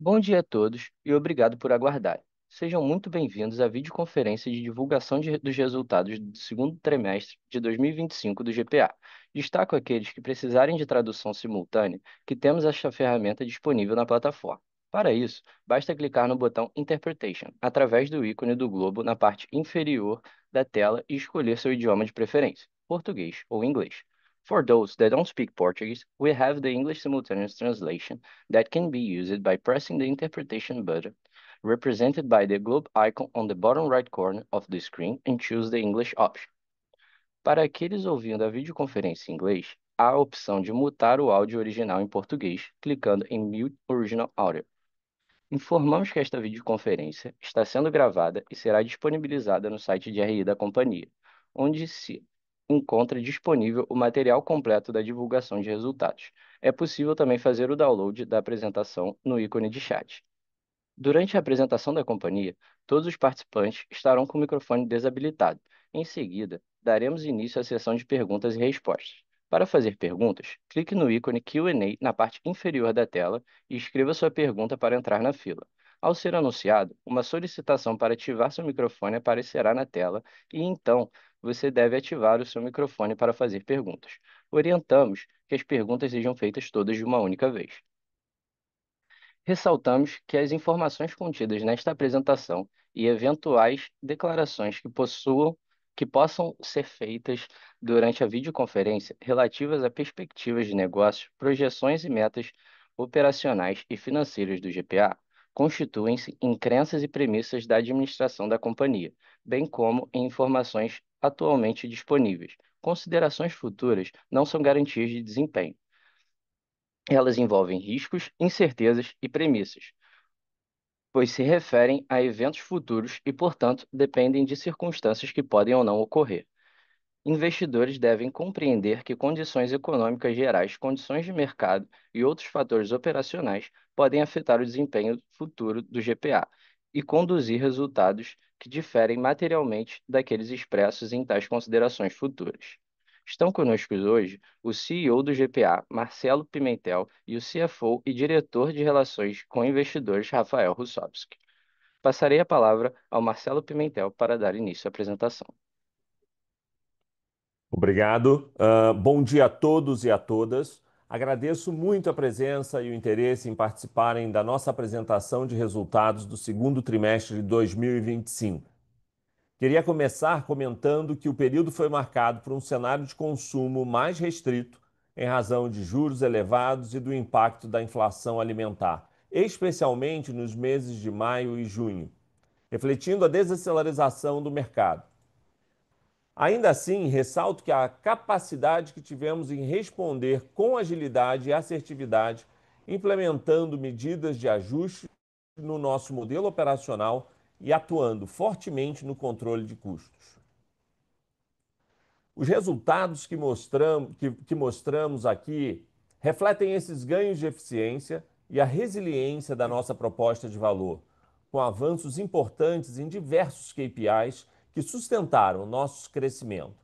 Bom dia a todos e obrigado por aguardar. Sejam muito bem-vindos à videoconferência de divulgação dos resultados do segundo trimestre de 2025 do GPA. Destaco aqueles que precisarem de tradução simultânea, que temos esta ferramenta disponível na plataforma. Para isso, basta clicar no botão Interpretation, através do ícone do globo na parte inferior da tela e escolher seu idioma de preferência, português ou inglês. For those that don't speak Portuguese, we have the English simultaneous translation that can be used by pressing the interpretation button, represented by the globe icon on the bottom right corner of the screen, and choose the English option. Para aqueles ouvindo a videoconferência em inglês, há a opção de mutar o áudio original em português, clicando em Mute Original Audio. Informamos que esta videoconferência está sendo gravada e será disponibilizada no site de RI da companhia, onde se encontra disponível o material completo da divulgação de resultados. É possível também fazer o download da apresentação no ícone de chat. Durante a apresentação da companhia, todos os participantes estarão com o microfone desabilitado. Em seguida, daremos início à sessão de perguntas e respostas. Para fazer perguntas, clique no ícone Q&A na parte inferior da tela e escreva sua pergunta para entrar na fila. Ao ser anunciado, uma solicitação para ativar seu microfone aparecerá na tela e então você deve ativar o seu microfone para fazer perguntas. Orientamos que as perguntas sejam feitas todas de uma única vez. Ressaltamos que as informações contidas nesta apresentação e eventuais declarações que possam ser feitas durante a videoconferência relativas a perspectivas de negócio, projeções e metas operacionais e financeiras do GPA constituem-se em crenças e premissas da administração da companhia, bem como em informações atualmente disponíveis. Considerações futuras não são garantias de desempenho. Elas envolvem riscos, incertezas e premissas, pois se referem a eventos futuros e, portanto, dependem de circunstâncias que podem ou não ocorrer. Investidores devem compreender que condições econômicas gerais, condições de mercado e outros fatores operacionais podem afetar o desempenho futuro do GPA e conduzir resultados que diferem materialmente daqueles expressos em tais considerações futuras. Estão conosco hoje o CEO do GPA, Marcelo Pimentel, e o CFO e diretor de Relações com Investidores, Rafael Russowski. Passarei a palavra ao Marcelo Pimentel para dar início à apresentação. Obrigado. Bom dia a todos e a todas. Agradeço muito a presença e o interesse em participarem da nossa apresentação de resultados do segundo trimestre de 2025. Queria começar comentando que o período foi marcado por um cenário de consumo mais restrito, em razão de juros elevados e do impacto da inflação alimentar, especialmente nos meses de maio e junho, refletindo a desaceleração do mercado. Ainda assim, ressalto que a capacidade que tivemos em responder com agilidade e assertividade, implementando medidas de ajuste no nosso modelo operacional e atuando fortemente no controle de custos. Os resultados que mostramos aqui refletem esses ganhos de eficiência e a resiliência da nossa proposta de valor, com avanços importantes em diversos KPIs que sustentaram o nosso crescimento.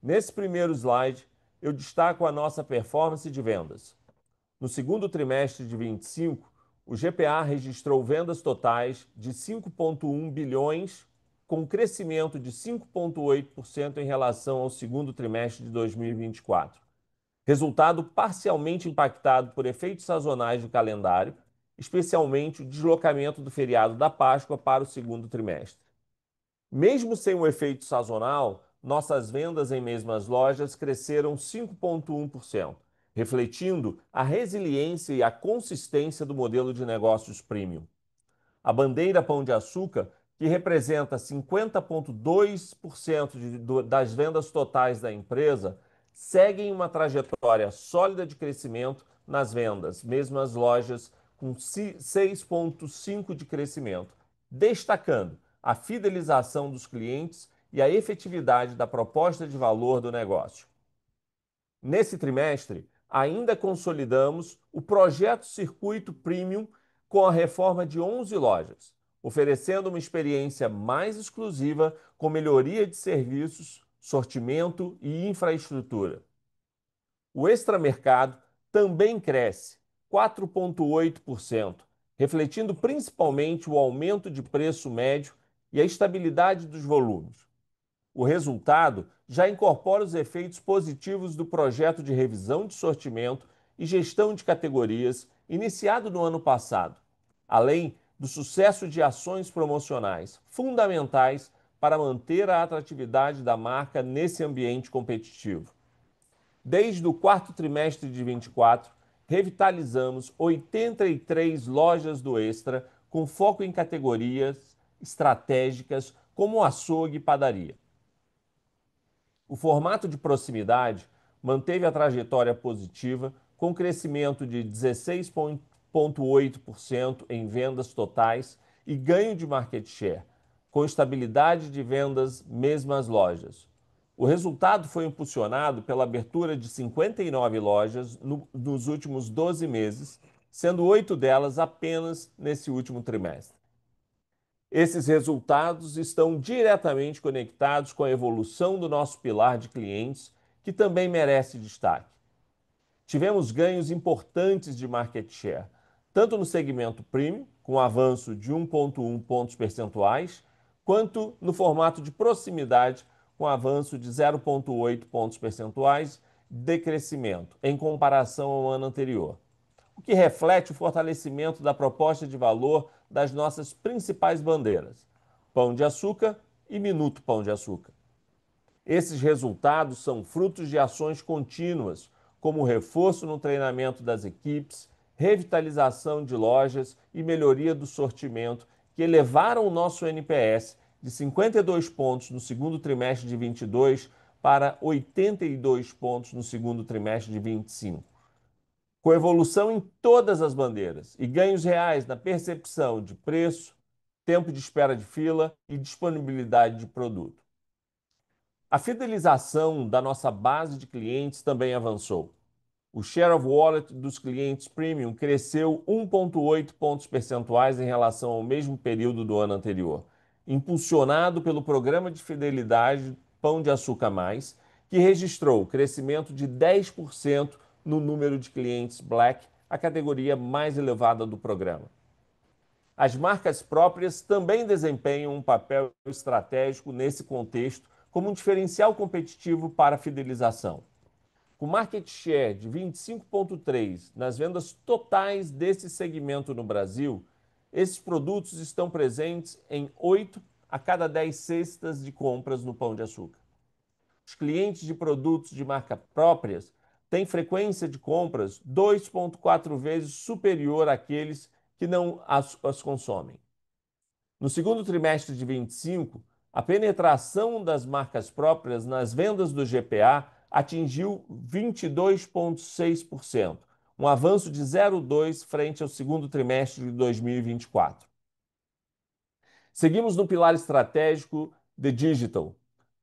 Nesse primeiro slide, eu destaco a nossa performance de vendas. No segundo trimestre de 25, o GPA registrou vendas totais de 5,1 bilhões, com crescimento de 5,8% em relação ao segundo trimestre de 2024. Resultado parcialmente impactado por efeitos sazonais do calendário, especialmente o deslocamento do feriado da Páscoa para o segundo trimestre. Mesmo sem o efeito sazonal, nossas vendas em mesmas lojas cresceram 5,1%, refletindo a resiliência e a consistência do modelo de negócios premium. A bandeira Pão de Açúcar, que representa 50,2% das vendas totais da empresa, segue em uma trajetória sólida de crescimento nas vendas, mesmas lojas com 6,5% de crescimento, destacando a fidelização dos clientes e a efetividade da proposta de valor do negócio. Nesse trimestre, ainda consolidamos o projeto Circuito Premium com a reforma de 11 lojas, oferecendo uma experiência mais exclusiva com melhoria de serviços, sortimento e infraestrutura. O extramercado também cresce 4,8%, refletindo principalmente o aumento de preço médio e a estabilidade dos volumes. O resultado já incorpora os efeitos positivos do projeto de revisão de sortimento e gestão de categorias iniciado no ano passado, além do sucesso de ações promocionais fundamentais para manter a atratividade da marca nesse ambiente competitivo. Desde o quarto trimestre de 24, revitalizamos 83 lojas do Extra com foco em categorias estratégicas como açougue e padaria. O formato de proximidade manteve a trajetória positiva, com crescimento de 16,8% em vendas totais e ganho de market share, com estabilidade de vendas mesmas lojas. O resultado foi impulsionado pela abertura de 59 lojas nos últimos 12 meses, sendo 8 delas apenas nesse último trimestre. Esses resultados estão diretamente conectados com a evolução do nosso pilar de clientes, que também merece destaque. Tivemos ganhos importantes de market share, tanto no segmento premium, com avanço de 1,1 pontos percentuais, quanto no formato de proximidade, com avanço de 0,8 pontos percentuais de crescimento, em comparação ao ano anterior, o que reflete o fortalecimento da proposta de valor das nossas principais bandeiras, Pão de Açúcar e Minuto Pão de Açúcar. Esses resultados são frutos de ações contínuas, como o reforço no treinamento das equipes, revitalização de lojas e melhoria do sortimento, que elevaram o nosso NPS de 52 pontos no segundo trimestre de 22 para 82 pontos no segundo trimestre de 25. Com evolução em todas as bandeiras e ganhos reais na percepção de preço, tempo de espera de fila e disponibilidade de produto. A fidelização da nossa base de clientes também avançou. O share of wallet dos clientes premium cresceu 1,8 pontos percentuais em relação ao mesmo período do ano anterior, impulsionado pelo programa de fidelidade Pão de Açúcar Mais, que registrou crescimento de 10% no número de clientes Black, a categoria mais elevada do programa. As marcas próprias também desempenham um papel estratégico nesse contexto como um diferencial competitivo para a fidelização. Com market share de 25,3% nas vendas totais desse segmento no Brasil, esses produtos estão presentes em 8 a cada 10 cestas de compras no Pão de Açúcar. Os clientes de produtos de marca próprias têm frequência de compras 2,4 vezes superior àqueles que não as consomem. No segundo trimestre de 25, a penetração das marcas próprias nas vendas do GPA atingiu 22,6%, um avanço de 0,2 frente ao segundo trimestre de 2024. Seguimos no pilar estratégico de Digital.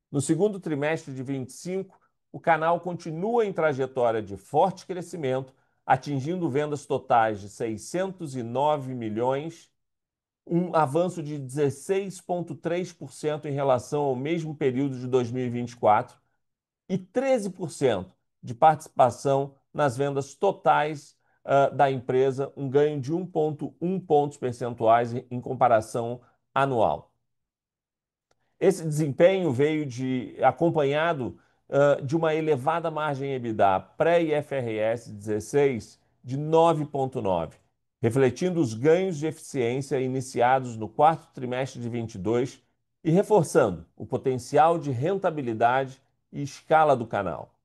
No segundo trimestre de 25, o canal continua em trajetória de forte crescimento, atingindo vendas totais de 609 milhões, um avanço de 16,3% em relação ao mesmo período de 2024 e 13% de participação nas vendas totais da empresa, um ganho de 1,1 pontos percentuais em comparação anual. Esse desempenho veio acompanhado de uma elevada margem EBITDA pré-IFRS 16 de 9,9%, refletindo os ganhos de eficiência iniciados no quarto trimestre de 22 e reforçando o potencial de rentabilidade e escala do canal.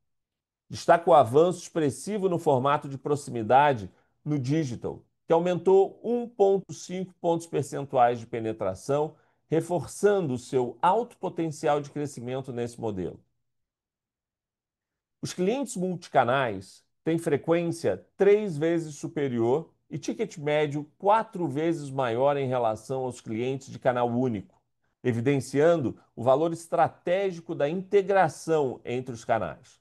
Destaca o avanço expressivo no formato de proximidade no digital, que aumentou 1,5 pontos percentuais de penetração, reforçando o seu alto potencial de crescimento nesse modelo. Os clientes multicanais têm frequência 3 vezes superior e ticket médio 4 vezes maior em relação aos clientes de canal único, evidenciando o valor estratégico da integração entre os canais.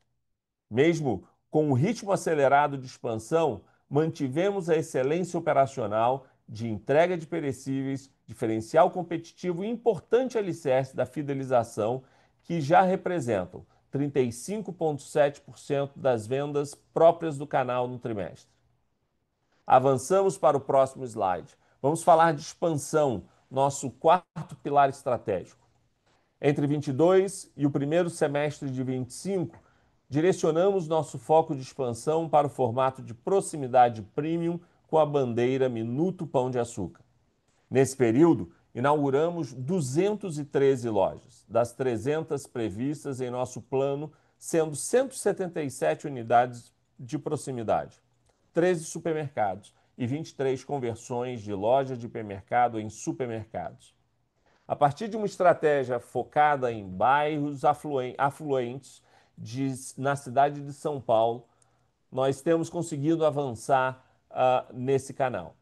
Mesmo com o ritmo acelerado de expansão, mantivemos a excelência operacional de entrega de perecíveis, diferencial competitivo e importante alicerce da fidelização, que já representam 35,7% das vendas próprias do canal no trimestre. Avançamos para o próximo slide. Vamos falar de expansão, nosso quarto pilar estratégico. Entre 22 e o primeiro semestre de 25, direcionamos nosso foco de expansão para o formato de proximidade premium com a bandeira Minuto Pão de Açúcar. Nesse período, inauguramos 213 lojas, das 300 previstas em nosso plano, sendo 177 unidades de proximidade, 13 supermercados e 23 conversões de loja de hipermercado em supermercados. A partir de uma estratégia focada em bairros afluentes na cidade de São Paulo, nós temos conseguido avançar nesse canal.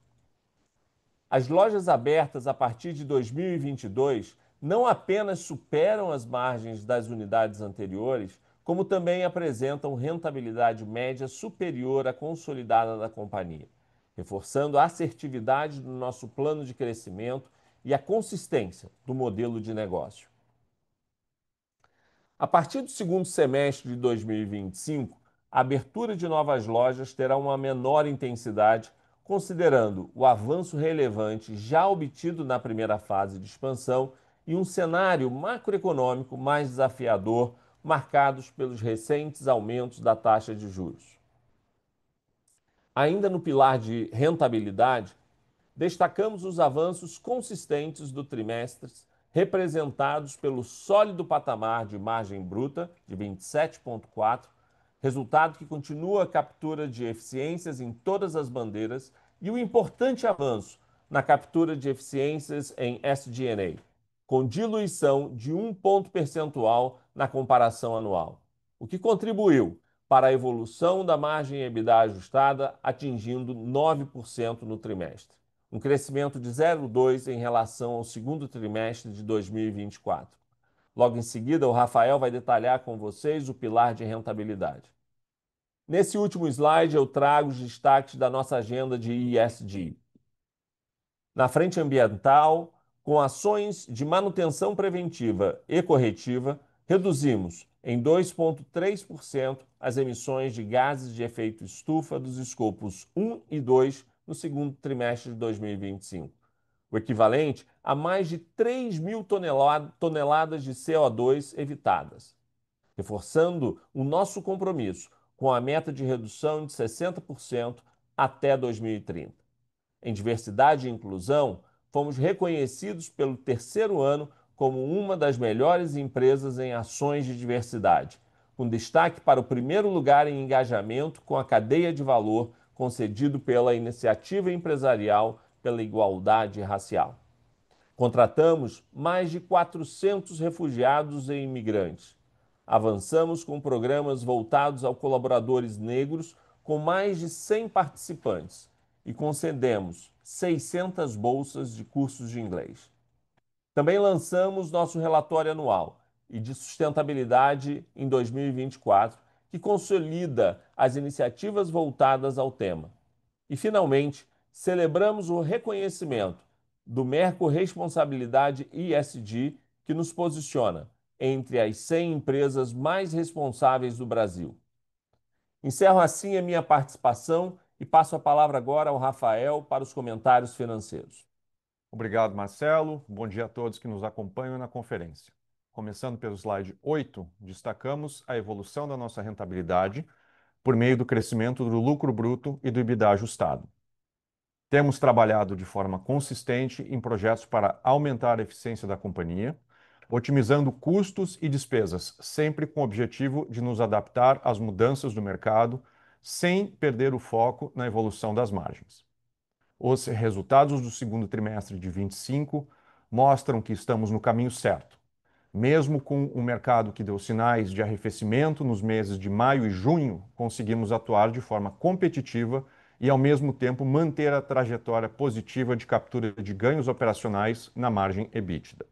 As lojas abertas a partir de 2022 não apenas superam as margens das unidades anteriores, como também apresentam rentabilidade média superior à consolidada da companhia, reforçando a assertividade do nosso plano de crescimento e a consistência do modelo de negócio. A partir do segundo semestre de 2025, a abertura de novas lojas terá uma menor intensidade, considerando o avanço relevante já obtido na primeira fase de expansão e um cenário macroeconômico mais desafiador, marcados pelos recentes aumentos da taxa de juros. Ainda no pilar de rentabilidade, destacamos os avanços consistentes do trimestre, representados pelo sólido patamar de margem bruta de 27,4%, resultado que continua a captura de eficiências em todas as bandeiras e o importante avanço na captura de eficiências em SG&A, com diluição de 1 ponto percentual na comparação anual, o que contribuiu para a evolução da margem EBITDA ajustada, atingindo 9% no trimestre, um crescimento de 0,2 em relação ao segundo trimestre de 2024. Logo em seguida, o Rafael vai detalhar com vocês o pilar de rentabilidade. Nesse último slide, eu trago os destaques da nossa agenda de ESG. Na frente ambiental, com ações de manutenção preventiva e corretiva, reduzimos em 2,3% as emissões de gases de efeito estufa dos escopos 1 e 2 no segundo trimestre de 2025, o equivalente a mais de 3 mil toneladas de CO2 evitadas, reforçando o nosso compromisso com a meta de redução de 60% até 2030. Em diversidade e inclusão, fomos reconhecidos pelo terceiro ano como uma das melhores empresas em ações de diversidade, com destaque para o primeiro lugar em engajamento com a cadeia de valor concedido pela Iniciativa Empresarial pela Igualdade Racial. Contratamos mais de 400 refugiados e imigrantes. Avançamos com programas voltados aos colaboradores negros com mais de 100 participantes e concedemos 600 bolsas de cursos de inglês. Também lançamos nosso relatório anual e de sustentabilidade em 2024, que consolida as iniciativas voltadas ao tema. E, finalmente, celebramos o reconhecimento do Merco Responsabilidade ESG, que nos posiciona entre as 100 empresas mais responsáveis do Brasil. Encerro assim a minha participação e passo a palavra agora ao Rafael para os comentários financeiros. Obrigado, Marcelo. Bom dia a todos que nos acompanham na conferência. Começando pelo slide 8, destacamos a evolução da nossa rentabilidade por meio do crescimento do lucro bruto e do EBITDA ajustado. Temos trabalhado de forma consistente em projetos para aumentar a eficiência da companhia, otimizando custos e despesas, sempre com o objetivo de nos adaptar às mudanças do mercado, sem perder o foco na evolução das margens. Os resultados do segundo trimestre de 25 mostram que estamos no caminho certo. Mesmo com um mercado que deu sinais de arrefecimento nos meses de maio e junho, conseguimos atuar de forma competitiva e, ao mesmo tempo, manter a trajetória positiva de captura de ganhos operacionais na margem EBITDA.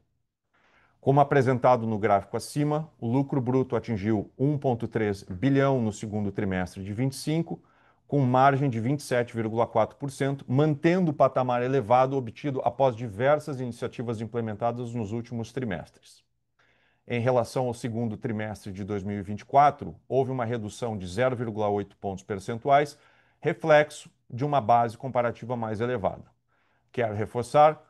Como apresentado no gráfico acima, o lucro bruto atingiu 1,3 bilhão no segundo trimestre de 25, com margem de 27,4%, mantendo o patamar elevado obtido após diversas iniciativas implementadas nos últimos trimestres. Em relação ao segundo trimestre de 2024, houve uma redução de 0,8 pontos percentuais reflexo de uma base comparativa mais elevada. Quero reforçar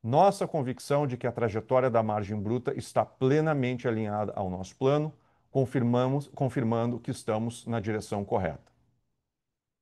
nossa convicção de que a trajetória da margem bruta está plenamente alinhada ao nosso plano, confirmando que estamos na direção correta.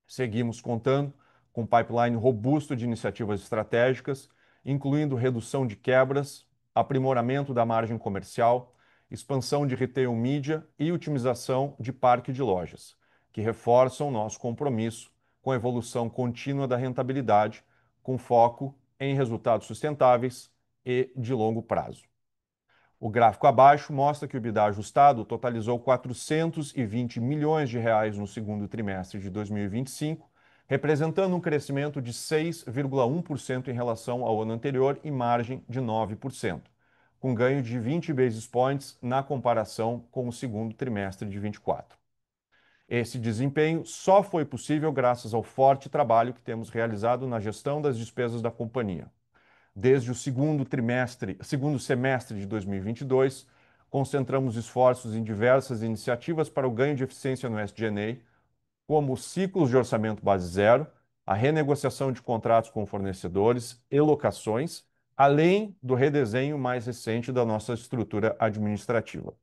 Seguimos contando com um pipeline robusto de iniciativas estratégicas, incluindo redução de quebras, aprimoramento da margem comercial, expansão de retail media e otimização de parque de lojas, que reforçam nosso compromisso com a evolução contínua da rentabilidade, com foco em resultados sustentáveis e de longo prazo. O gráfico abaixo mostra que o EBITDA ajustado totalizou 420 milhões de reais no segundo trimestre de 2025, representando um crescimento de 6,1% em relação ao ano anterior e margem de 9%, com ganho de 20 basis points na comparação com o segundo trimestre de 24. Esse desempenho só foi possível graças ao forte trabalho que temos realizado na gestão das despesas da companhia. Desde o segundo semestre de 2022, concentramos esforços em diversas iniciativas para o ganho de eficiência no SG&A, como os ciclos de orçamento base zero, a renegociação de contratos com fornecedores e locações, além do redesenho mais recente da nossa estrutura administrativa.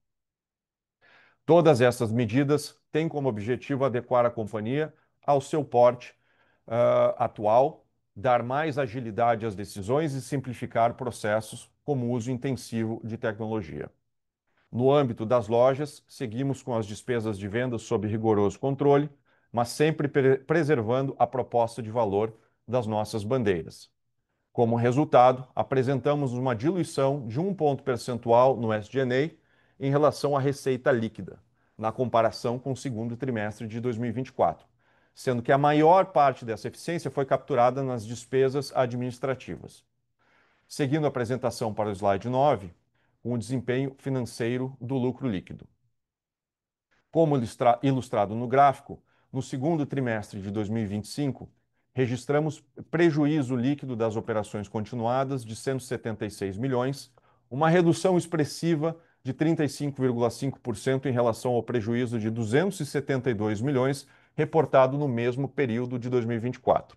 Todas essas medidas têm como objetivo adequar a companhia ao seu porte atual, dar mais agilidade às decisões e simplificar processos como o uso intensivo de tecnologia. No âmbito das lojas, seguimos com as despesas de vendas sob rigoroso controle, mas sempre preservando a proposta de valor das nossas bandeiras. Como resultado, apresentamos uma diluição de 1 ponto percentual no SG&A em relação à receita líquida, na comparação com o segundo trimestre de 2024, sendo que a maior parte dessa eficiência foi capturada nas despesas administrativas. Seguindo a apresentação para o slide 9, com o desempenho financeiro do lucro líquido. Como ilustrado no gráfico, no segundo trimestre de 2025, registramos prejuízo líquido das operações continuadas de 176 milhões, uma redução expressiva de 35,5% em relação ao prejuízo de 272 milhões reportado no mesmo período de 2024.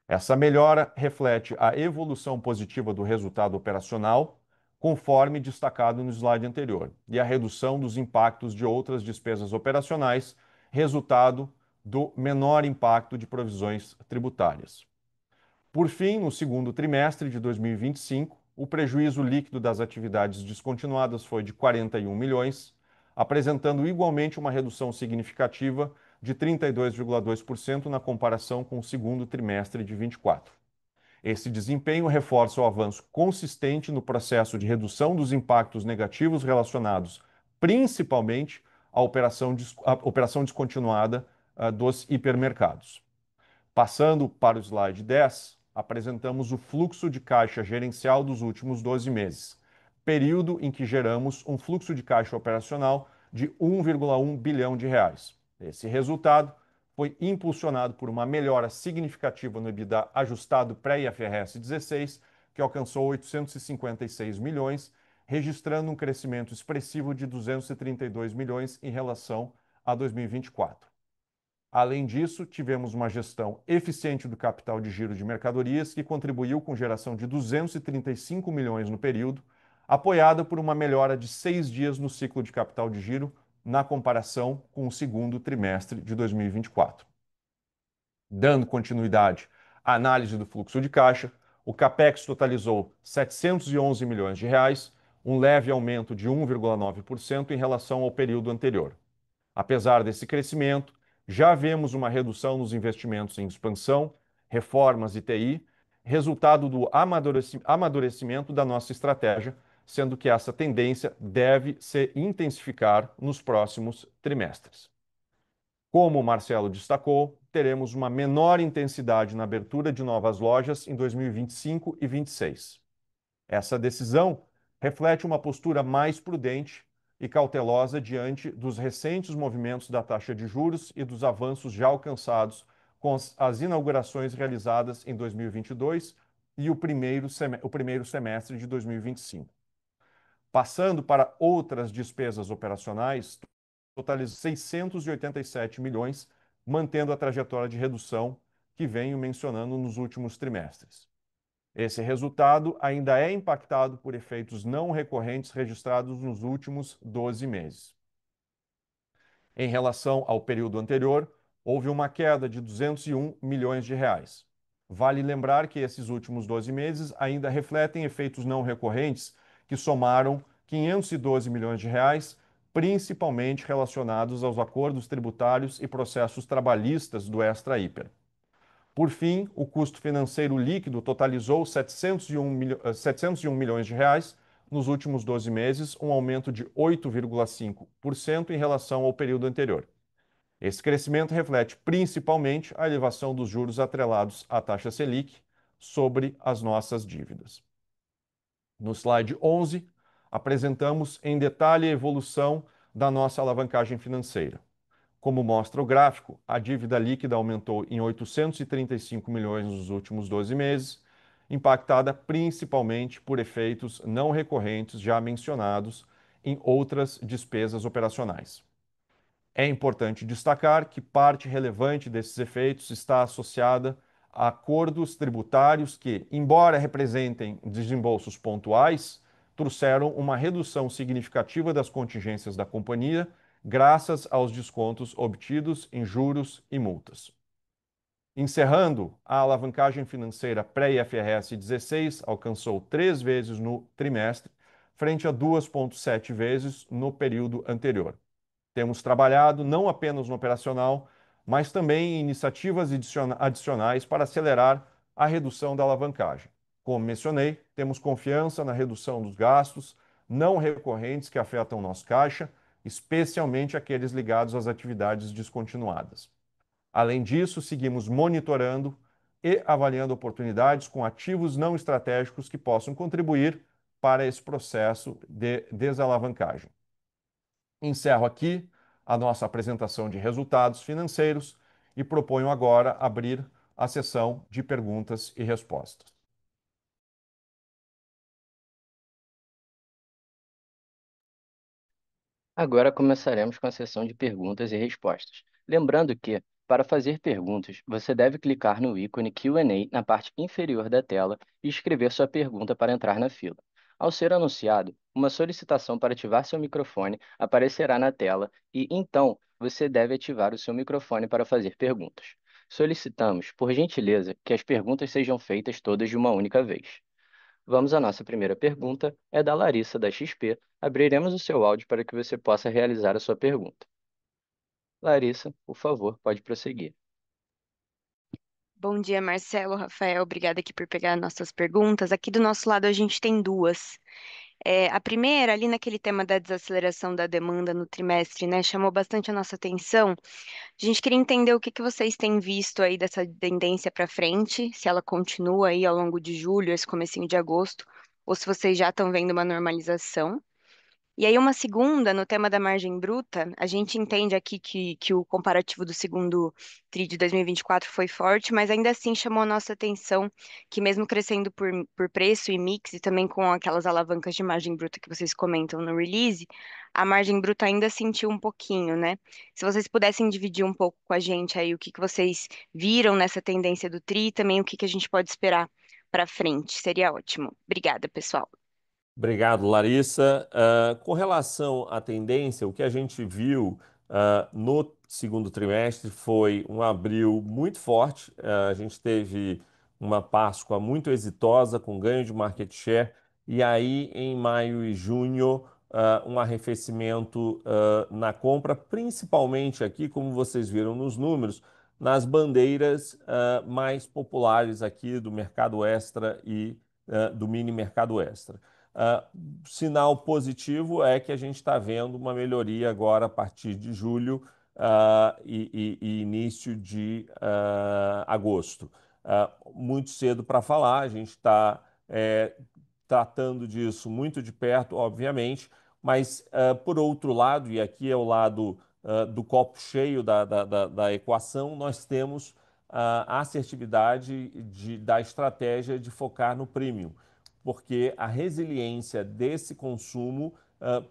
Essa melhora reflete a evolução positiva do resultado operacional, conforme destacado no slide anterior, e a redução dos impactos de outras despesas operacionais, resultado do menor impacto de provisões tributárias. Por fim, no segundo trimestre de 2025, o prejuízo líquido das atividades descontinuadas foi de 41 milhões, apresentando igualmente uma redução significativa de 32,2% na comparação com o segundo trimestre de 24. Esse desempenho reforça o avanço consistente no processo de redução dos impactos negativos relacionados principalmente à operação descontinuada dos hipermercados. Passando para o slide 10, apresentamos o fluxo de caixa gerencial dos últimos 12 meses, período em que geramos um fluxo de caixa operacional de 1,1 bilhão de reais. Esse resultado foi impulsionado por uma melhora significativa no EBITDA ajustado pré-IFRS 16, que alcançou 856 milhões, registrando um crescimento expressivo de 232 milhões em relação a 2024. Além disso, tivemos uma gestão eficiente do capital de giro de mercadorias, que contribuiu com geração de 235 milhões no período, apoiada por uma melhora de 6 dias no ciclo de capital de giro, na comparação com o segundo trimestre de 2024. Dando continuidade à análise do fluxo de caixa, o CAPEX totalizou 711 milhões de reais, um leve aumento de 1,9% em relação ao período anterior. Apesar desse crescimento, já vemos uma redução nos investimentos em expansão, reformas e TI, resultado do amadurecimento da nossa estratégia, sendo que essa tendência deve se intensificar nos próximos trimestres. Como o Marcelo destacou, teremos uma menor intensidade na abertura de novas lojas em 2025 e 2026. Essa decisão reflete uma postura mais prudente e cautelosa diante dos recentes movimentos da taxa de juros e dos avanços já alcançados com as inaugurações realizadas em 2022 e o primeiro semestre de 2025. Passando para outras despesas operacionais, totalizam 687 milhões, mantendo a trajetória de redução que venho mencionando nos últimos trimestres. Esse resultado ainda é impactado por efeitos não recorrentes registrados nos últimos 12 meses. Em relação ao período anterior, houve uma queda de 201 milhões de reais. Vale lembrar que esses últimos 12 meses ainda refletem efeitos não recorrentes que somaram 512 milhões de reais, principalmente relacionados aos acordos tributários e processos trabalhistas do Extra Hiper. Por fim, o custo financeiro líquido totalizou 701 milhões de reais nos últimos 12 meses, um aumento de 8,5% em relação ao período anterior. Esse crescimento reflete principalmente a elevação dos juros atrelados à taxa Selic sobre as nossas dívidas. No slide 11, apresentamos em detalhe a evolução da nossa alavancagem financeira. Como mostra o gráfico, a dívida líquida aumentou em 835 milhões nos últimos 12 meses, impactada principalmente por efeitos não recorrentes já mencionados em outras despesas operacionais. É importante destacar que parte relevante desses efeitos está associada a acordos tributários que, embora representem desembolsos pontuais, trouxeram uma redução significativa das contingências da companhia, graças aos descontos obtidos em juros e multas. Encerrando, a alavancagem financeira pré-IFRS 16 alcançou 3 vezes no trimestre, frente a 2,7 vezes no período anterior. Temos trabalhado não apenas no operacional, mas também em iniciativas adicionais para acelerar a redução da alavancagem. Como mencionei, temos confiança na redução dos gastos não recorrentes que afetam nosso caixa, especialmente aqueles ligados às atividades descontinuadas. Além disso, seguimos monitorando e avaliando oportunidades com ativos não estratégicos que possam contribuir para esse processo de desalavancagem. Encerro aqui a nossa apresentação de resultados financeiros e proponho agora abrir a sessão de perguntas e respostas. Agora começaremos com a sessão de perguntas e respostas. Lembrando que, para fazer perguntas, você deve clicar no ícone Q&A na parte inferior da tela e escrever sua pergunta para entrar na fila. Ao ser anunciado, uma solicitação para ativar seu microfone aparecerá na tela e, então, você deve ativar o seu microfone para fazer perguntas. Solicitamos, por gentileza, que as perguntas sejam feitas todas de uma única vez. Vamos à nossa primeira pergunta, é da Larissa, da XP. Abriremos o seu áudio para que você possa realizar a sua pergunta. Larissa, por favor, pode prosseguir. Bom dia, Marcelo, Rafael. Obrigada aqui por pegar nossas perguntas. Aqui do nosso lado a gente tem duas. A primeira, ali naquele tema da desaceleração da demanda no trimestre, né, chamou bastante a nossa atenção. A gente queria entender o que que vocês têm visto aí dessa tendência para frente, se ela continua aí ao longo de julho, esse comecinho de agosto, ou se vocês já estão vendo uma normalização. E aí, uma segunda, no tema da margem bruta, a gente entende aqui que o comparativo do segundo TRI de 2024 foi forte, mas ainda assim chamou a nossa atenção que, mesmo crescendo por preço e mix, e também com aquelas alavancas de margem bruta que vocês comentam no release, a margem bruta ainda sentiu um pouquinho, né? Se vocês pudessem dividir um pouco com a gente aí o que vocês viram nessa tendência do TRI e também o que a gente pode esperar para frente, seria ótimo. Obrigada, pessoal. Obrigado, Larissa. Com relação à tendência, o que a gente viu no segundo trimestre foi um abril muito forte. A gente teve uma Páscoa muito exitosa, com ganho de market share, e aí em maio e junho, um arrefecimento na compra, principalmente aqui, como vocês viram nos números, nas bandeiras mais populares aqui do mercado extra e do mini mercado extra. Sinal positivo é que a gente está vendo uma melhoria agora a partir de julho e início de agosto. Muito cedo para falar, a gente está tratando disso muito de perto, obviamente, mas, por outro lado, e aqui é o lado do copo cheio da equação, nós temos a assertividade da estratégia de focar no premium, porque a resiliência desse consumo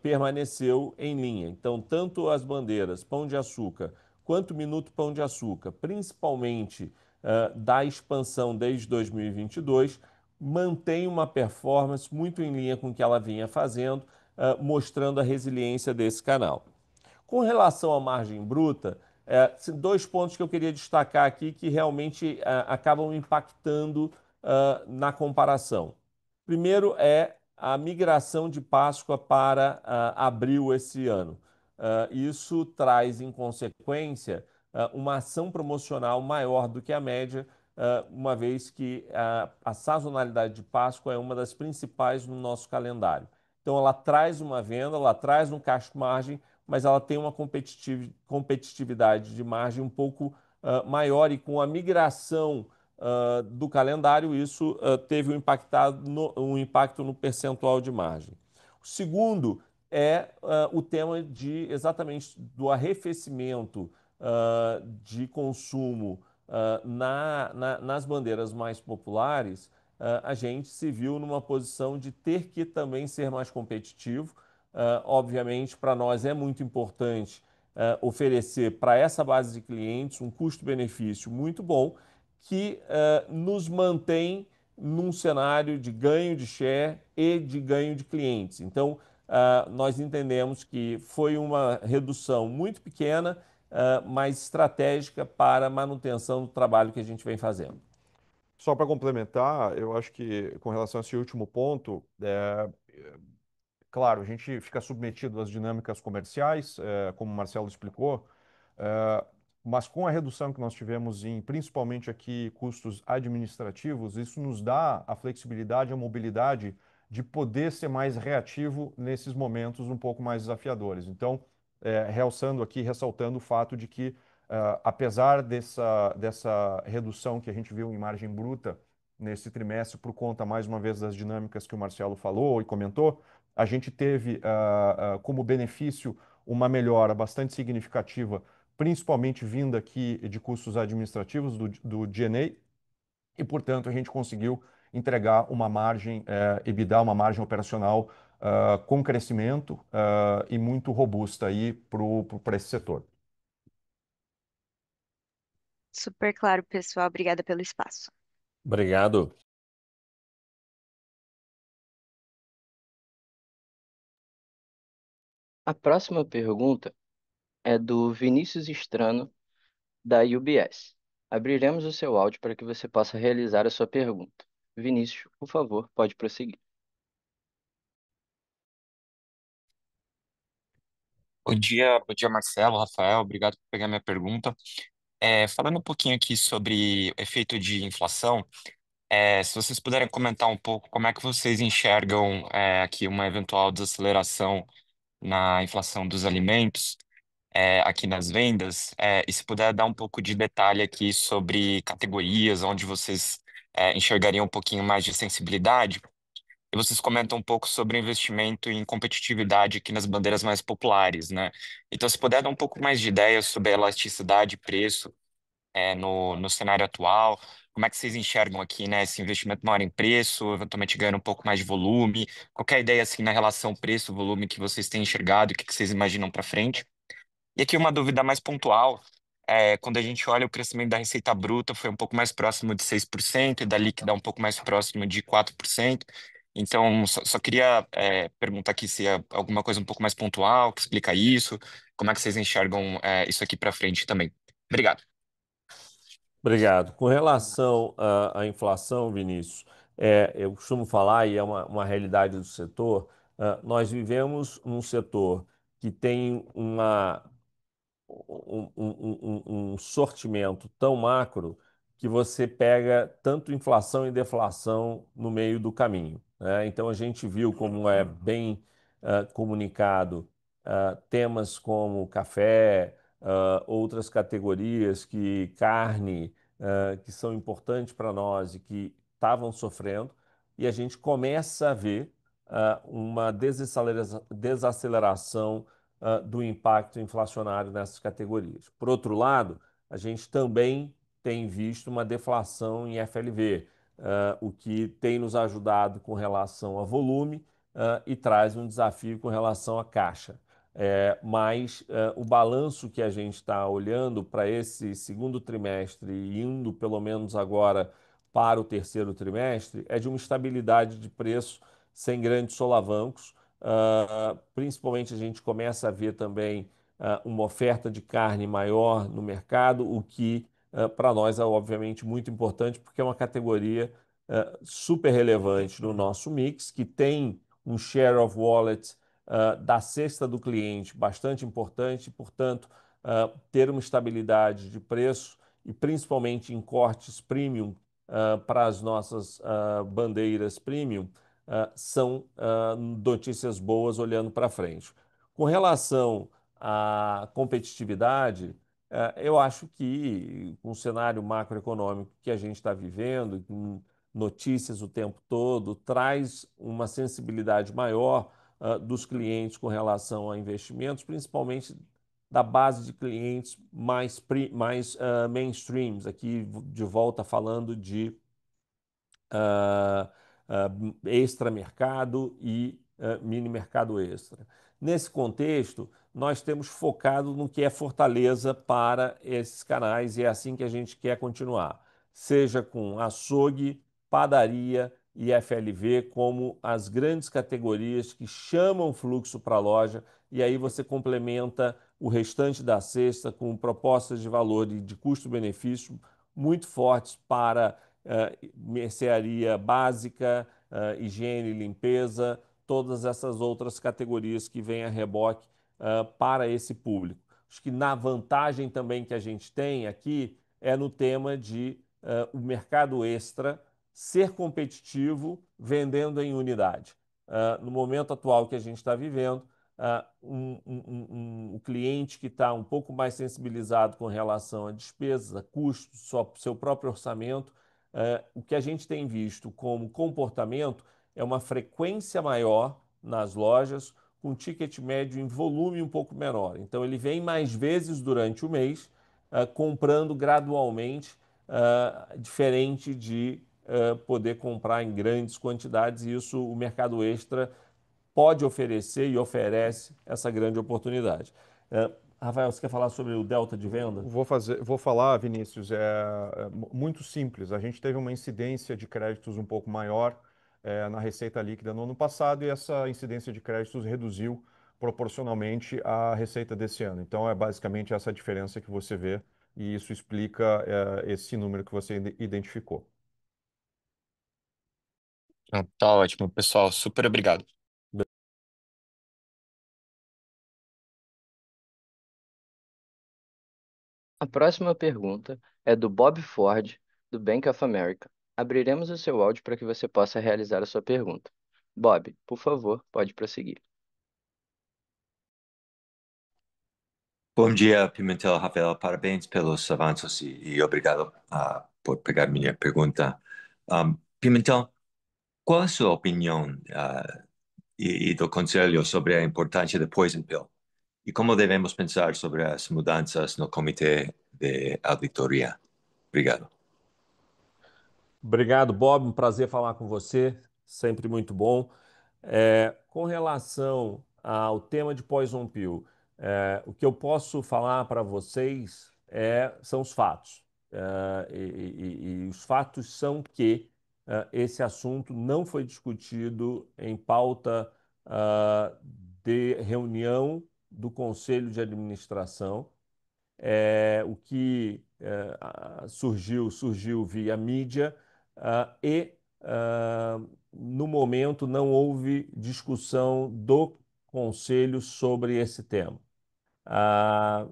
permaneceu em linha. Então, tanto as bandeiras Pão de Açúcar quanto Minuto Pão de Açúcar, principalmente da expansão desde 2022, mantém uma performance muito em linha com o que ela vinha fazendo, mostrando a resiliência desse canal. Com relação à margem bruta, dois pontos que eu queria destacar aqui que realmente acabam impactando na comparação. Primeiro é a migração de Páscoa para abril esse ano. Isso traz, em consequência, uma ação promocional maior do que a média, uma vez que a sazonalidade de Páscoa é uma das principais no nosso calendário. Então, ela traz uma venda, ela traz um cash margin, mas ela tem uma competitividade de margem um pouco maior e com a migração do calendário, isso teve um impacto no percentual de margem. O segundo é o tema de exatamente do arrefecimento de consumo nas bandeiras mais populares. A gente se viu numa posição de ter que também ser mais competitivo. Obviamente, para nós é muito importante oferecer para essa base de clientes um custo-benefício muito bom que nos mantém num cenário de ganho de share e de ganho de clientes. Então, nós entendemos que foi uma redução muito pequena, mas estratégica para a manutenção do trabalho que a gente vem fazendo. Só para complementar, eu acho que com relação a esse último ponto, claro, a gente fica submetido às dinâmicas comerciais, como o Marcelo explicou, eh, mas com a redução que nós tivemos em, principalmente aqui, custos administrativos, isso nos dá a flexibilidade, a mobilidade de poder ser mais reativo nesses momentos um pouco mais desafiadores. Então, realçando aqui, ressaltando o fato de que, apesar dessa redução que a gente viu em margem bruta nesse trimestre, por conta, mais uma vez, das dinâmicas que o Marcelo falou e comentou, a gente teve como benefício uma melhora bastante significativa, principalmente vinda aqui de custos administrativos do G&A, e, portanto, a gente conseguiu entregar uma margem EBITDA, uma margem operacional com crescimento e muito robusta aí para esse setor. Super claro, pessoal. Obrigada pelo espaço. Obrigado. A próxima pergunta é do Vinícius Strano, da UBS. Abriremos o seu áudio para que você possa realizar a sua pergunta. Vinícius, por favor, pode prosseguir. Bom dia, Marcelo, Rafael, obrigado por pegar minha pergunta. Falando um pouquinho aqui sobre efeito de inflação, se vocês puderem comentar um pouco como é que vocês enxergam aqui uma eventual desaceleração na inflação dos alimentos, aqui nas vendas, e se puder dar um pouco de detalhe aqui sobre categorias onde vocês enxergariam um pouquinho mais de sensibilidade. E vocês comentam um pouco sobre o investimento em competitividade aqui nas bandeiras mais populares, né? Então, se puder dar um pouco mais de ideia sobre a elasticidade de preço no cenário atual, como é que vocês enxergam aqui, né, esse investimento maior em preço, eventualmente ganhando um pouco mais de volume? Qualquer ideia assim na relação preço-volume que vocês têm enxergado e o que vocês imaginam para frente? E aqui uma dúvida mais pontual, quando a gente olha o crescimento da receita bruta foi um pouco mais próximo de 6% e da líquida um pouco mais próximo de 4%. Então, só queria perguntar aqui se é alguma coisa um pouco mais pontual que explica isso, como é que vocês enxergam isso aqui para frente também. Obrigado. Obrigado. Com relação à inflação, Vinícius, eu costumo falar, e é uma realidade do setor, nós vivemos num setor que tem um sortimento tão macro que você pega tanto inflação e deflação no meio do caminho, né? Então a gente viu como é bem comunicado temas como café, outras categorias que carne, que são importantes para nós e que estavam sofrendo, e a gente começa a ver uma desaceleração do impacto inflacionário nessas categorias. Por outro lado, a gente também tem visto uma deflação em FLV, o que tem nos ajudado com relação a volume, e traz um desafio com relação à caixa. Mas o balanço que a gente está olhando para esse segundo trimestre e indo pelo menos agora para o terceiro trimestre é de uma estabilidade de preço sem grandes solavancos. Principalmente a gente começa a ver também uma oferta de carne maior no mercado, o que para nós é obviamente muito importante porque é uma categoria super relevante no nosso mix, que tem um share of wallet da cesta do cliente bastante importante, portanto, ter uma estabilidade de preço e principalmente em cortes premium para as nossas bandeiras premium são notícias boas olhando para frente. Com relação à competitividade, eu acho que com o cenário macroeconômico que a gente está vivendo, com notícias o tempo todo, traz uma sensibilidade maior dos clientes com relação a investimentos, principalmente da base de clientes mais mainstreams, aqui de volta falando de uh, extra mercado e mini mercado extra. Nesse contexto, nós temos focado no que é fortaleza para esses canais e é assim que a gente quer continuar, seja com açougue, padaria e FLV como as grandes categorias que chamam fluxo para a loja e aí você complementa o restante da cesta com propostas de valor e de custo-benefício muito fortes para mercearia básica, higiene e limpeza, todas essas outras categorias que vêm a reboque para esse público. Acho que na vantagem também que a gente tem aqui é no tema de o mercado extra ser competitivo vendendo em unidade. No momento atual que a gente está vivendo, um cliente que está um pouco mais sensibilizado com relação a despesas, a custos, seu próprio orçamento, o que a gente tem visto como comportamento é uma frequência maior nas lojas, com ticket médio em volume um pouco menor. Então, ele vem mais vezes durante o mês, comprando gradualmente, diferente de poder comprar em grandes quantidades, e isso o mercado extra pode oferecer e oferece essa grande oportunidade. Rafael, você quer falar sobre o delta de venda? Vou falar, Vinícius, muito simples. A gente teve uma incidência de créditos um pouco maior na receita líquida no ano passado e essa incidência de créditos reduziu proporcionalmente à receita desse ano. Então, é basicamente essa diferença que você vê e isso explica esse número que você identificou. Ah, tá ótimo, pessoal. Super obrigado. A próxima pergunta é do Bob Ford, do Bank of America. Abriremos o seu áudio para que você possa realizar a sua pergunta. Bob, por favor, pode prosseguir. Bom dia, Pimentel, Rafael. Parabéns pelos avanços e obrigado por pegar minha pergunta. Pimentel, qual a sua opinião e do Conselho sobre a importância de Poison Pill? E como devemos pensar sobre as mudanças no Comitê de Auditoria? Obrigado. Obrigado, Bob. Um prazer falar com você. Sempre muito bom. Com relação ao tema de Poison Pill, o que eu posso falar para vocês são os fatos. E os fatos são que esse assunto não foi discutido em pauta de reunião do Conselho de Administração. O que surgiu via mídia e no momento não houve discussão do Conselho sobre esse tema. Ah,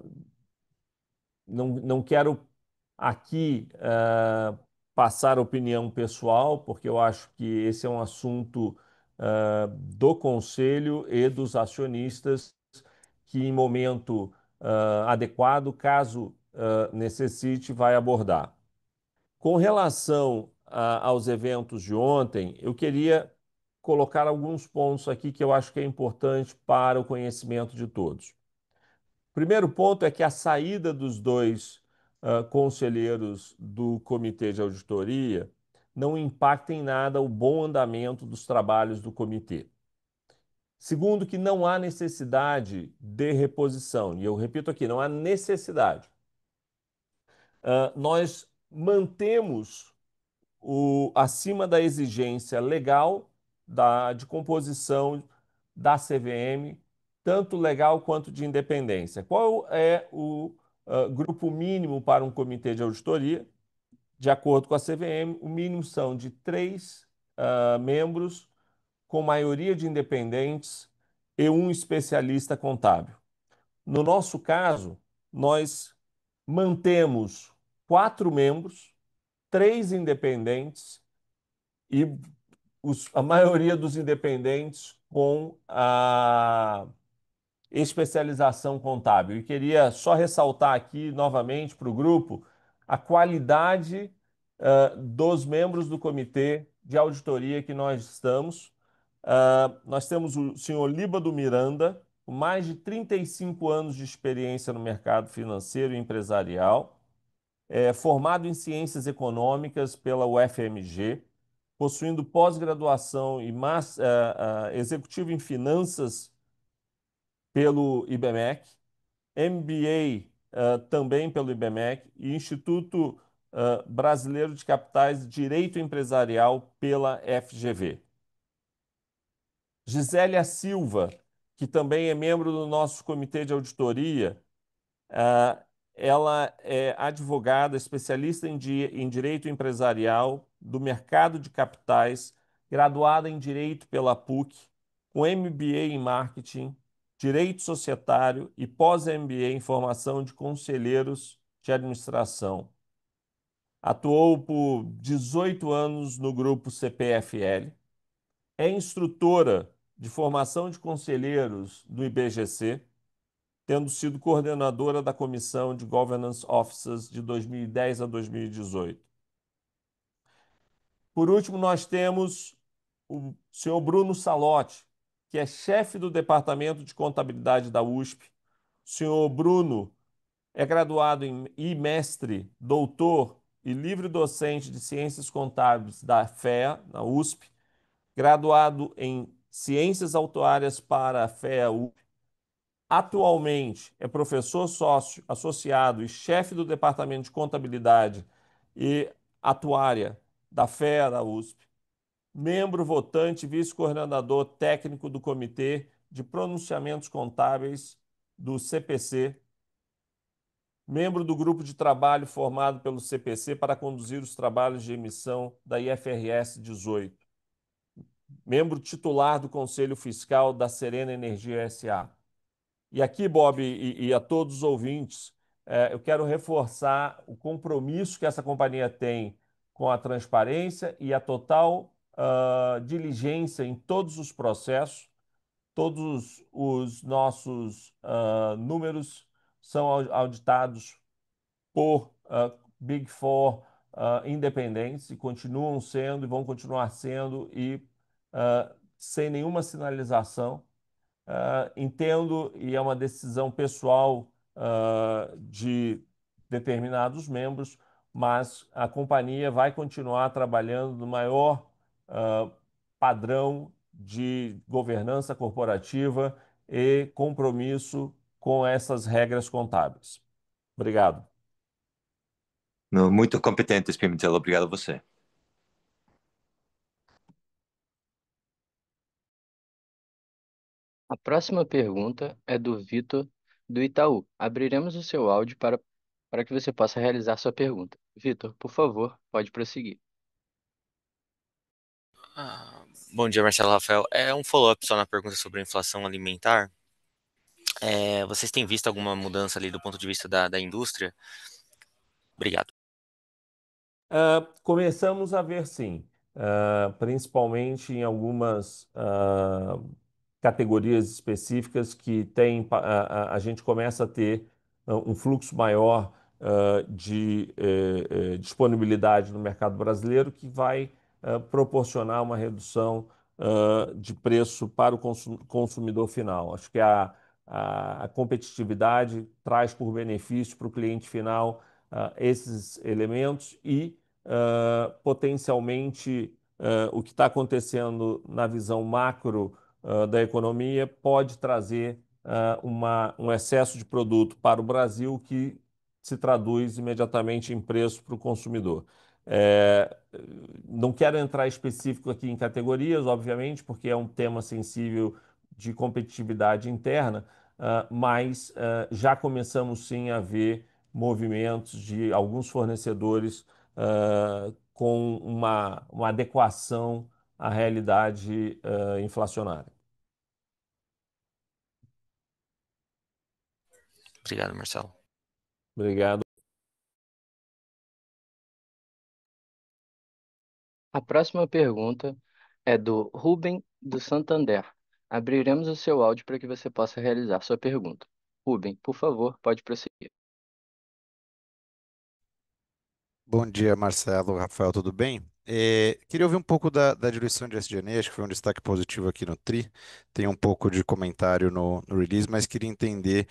não quero aqui passar opinião pessoal, porque eu acho que esse é um assunto do Conselho e dos acionistas que, em momento adequado, caso necessite, vai abordar. Com relação aos eventos de ontem, eu queria colocar alguns pontos aqui que eu acho que é importante para o conhecimento de todos. Primeiro ponto é que a saída dos dois conselheiros do Comitê de Auditoria não impacta em nada o bom andamento dos trabalhos do comitê. Segundo, que não há necessidade de reposição. E eu repito aqui, não há necessidade. Nós mantemos acima da exigência legal de composição da CVM, tanto legal quanto de independência. Qual é o grupo mínimo para um comitê de auditoria? De acordo com a CVM, o mínimo são de 3 membros, com maioria de independentes e um especialista contábil. No nosso caso, nós mantemos 4 membros, 3 independentes e a maioria dos independentes com a especialização contábil. E queria só ressaltar aqui novamente para o grupo a qualidade dos membros do comitê de auditoria que nós estamos. Nós temos o senhor Líbado Miranda, com mais de 35 anos de experiência no mercado financeiro e empresarial, formado em Ciências Econômicas pela UFMG, possuindo pós-graduação e executivo em Finanças pelo IBMEC, MBA também pelo IBMEC e Instituto Brasileiro de Capitais Direito Empresarial pela FGV. Gisélia Silva, que também é membro do nosso comitê de auditoria, ela é advogada, especialista em direito empresarial, do mercado de capitais, graduada em direito pela PUC, com MBA em marketing, direito societário e pós-MBA em formação de conselheiros de administração. Atuou por 18 anos no grupo CPFL, é instrutora de formação de conselheiros do IBGC, tendo sido coordenadora da Comissão de Governance Officers de 2010 a 2018. Por último, nós temos o senhor Bruno Salotti, que é chefe do Departamento de Contabilidade da USP. O senhor Bruno é graduado e mestre, doutor e livre docente de Ciências Contábeis da FEA, na USP, graduado em Ciências Autuárias para a FEA USP. Atualmente é professor sócio associado e chefe do Departamento de Contabilidade e Atuária da FEA da USP, membro votante e vice-coordenador técnico do Comitê de Pronunciamentos Contábeis do CPC, membro do grupo de trabalho formado pelo CPC para conduzir os trabalhos de emissão da IFRS 18, membro titular do Conselho Fiscal da Serena Energia S.A. E aqui, Bob, e a todos os ouvintes, eu quero reforçar o compromisso que essa companhia tem com a transparência e a total diligência em todos os processos. Todos os nossos números são auditados por Big Four independentes e continuam sendo e vão continuar sendo e sem nenhuma sinalização. Entendo, e é uma decisão pessoal de determinados membros, mas a companhia vai continuar trabalhando no maior padrão de governança corporativa e compromisso com essas regras contábeis. Obrigado. Muito competente, Pimentel. Obrigado a você. A próxima pergunta é do Vitor, do Itaú. Abriremos o seu áudio para que você possa realizar sua pergunta. Vitor, por favor, pode prosseguir. Ah, Bom dia, Marcelo Rafael. É um follow-up só na pergunta sobre a inflação alimentar. Vocês têm visto alguma mudança ali do ponto de vista da indústria? Obrigado. Começamos a ver, sim, principalmente em algumas categorias específicas que tem, a gente começa a ter um fluxo maior de disponibilidade no mercado brasileiro que vai proporcionar uma redução de preço para o consumidor final. Acho que a competitividade traz por benefício para o cliente final esses elementos e potencialmente o que está acontecendo na visão macro da economia pode trazer um excesso de produto para o Brasil que se traduz imediatamente em preço para o consumidor. É, não quero entrar específico aqui em categorias, obviamente, porque é um tema sensível de competitividade interna, mas já começamos sim a ver movimentos de alguns fornecedores com uma adequação à realidade inflacionária. Obrigado, Marcelo. Obrigado. A próxima pergunta é do Ruben do Santander. Abriremos o seu áudio para que você possa realizar sua pergunta. Ruben, por favor, pode prosseguir. Bom dia, Marcelo, Rafael, tudo bem? Queria ouvir um pouco da diluição de SG&A, acho que foi um destaque positivo aqui no TRI. Tem um pouco de comentário no release, mas queria entender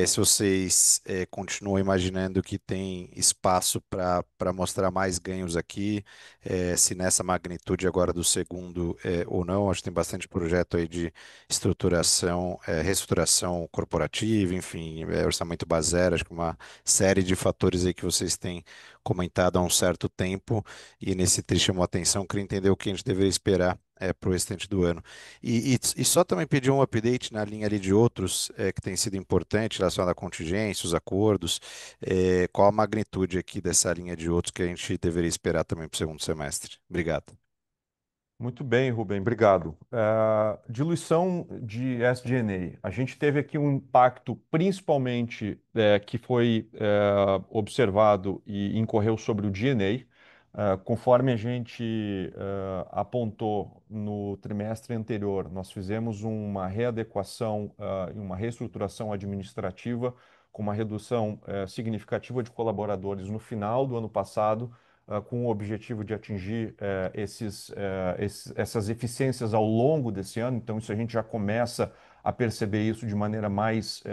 se vocês continuam imaginando que tem espaço para mostrar mais ganhos aqui, se nessa magnitude agora do segundo ou não. Acho que tem bastante projeto aí de estruturação, reestruturação corporativa, enfim, orçamento base zero, acho que uma série de fatores aí que vocês têm comentado há um certo tempo e nesse tri chamou a atenção. Queria entender o que a gente deveria esperar para o restante do ano. E só também pedir um update na linha ali de outros que tem sido importante, relacionado à contingência, os acordos, qual a magnitude aqui dessa linha de outros que a gente deveria esperar também para o segundo semestre. Obrigado. Muito bem, Rubem, obrigado. Diluição de SG&A. A gente teve aqui um impacto, principalmente que foi observado e incorreu sobre o G&A. Conforme a gente apontou no trimestre anterior, nós fizemos uma readequação e uma reestruturação administrativa com uma redução significativa de colaboradores no final do ano passado com o objetivo de atingir essas eficiências ao longo desse ano. Então, isso a gente já começa a perceber isso de maneira mais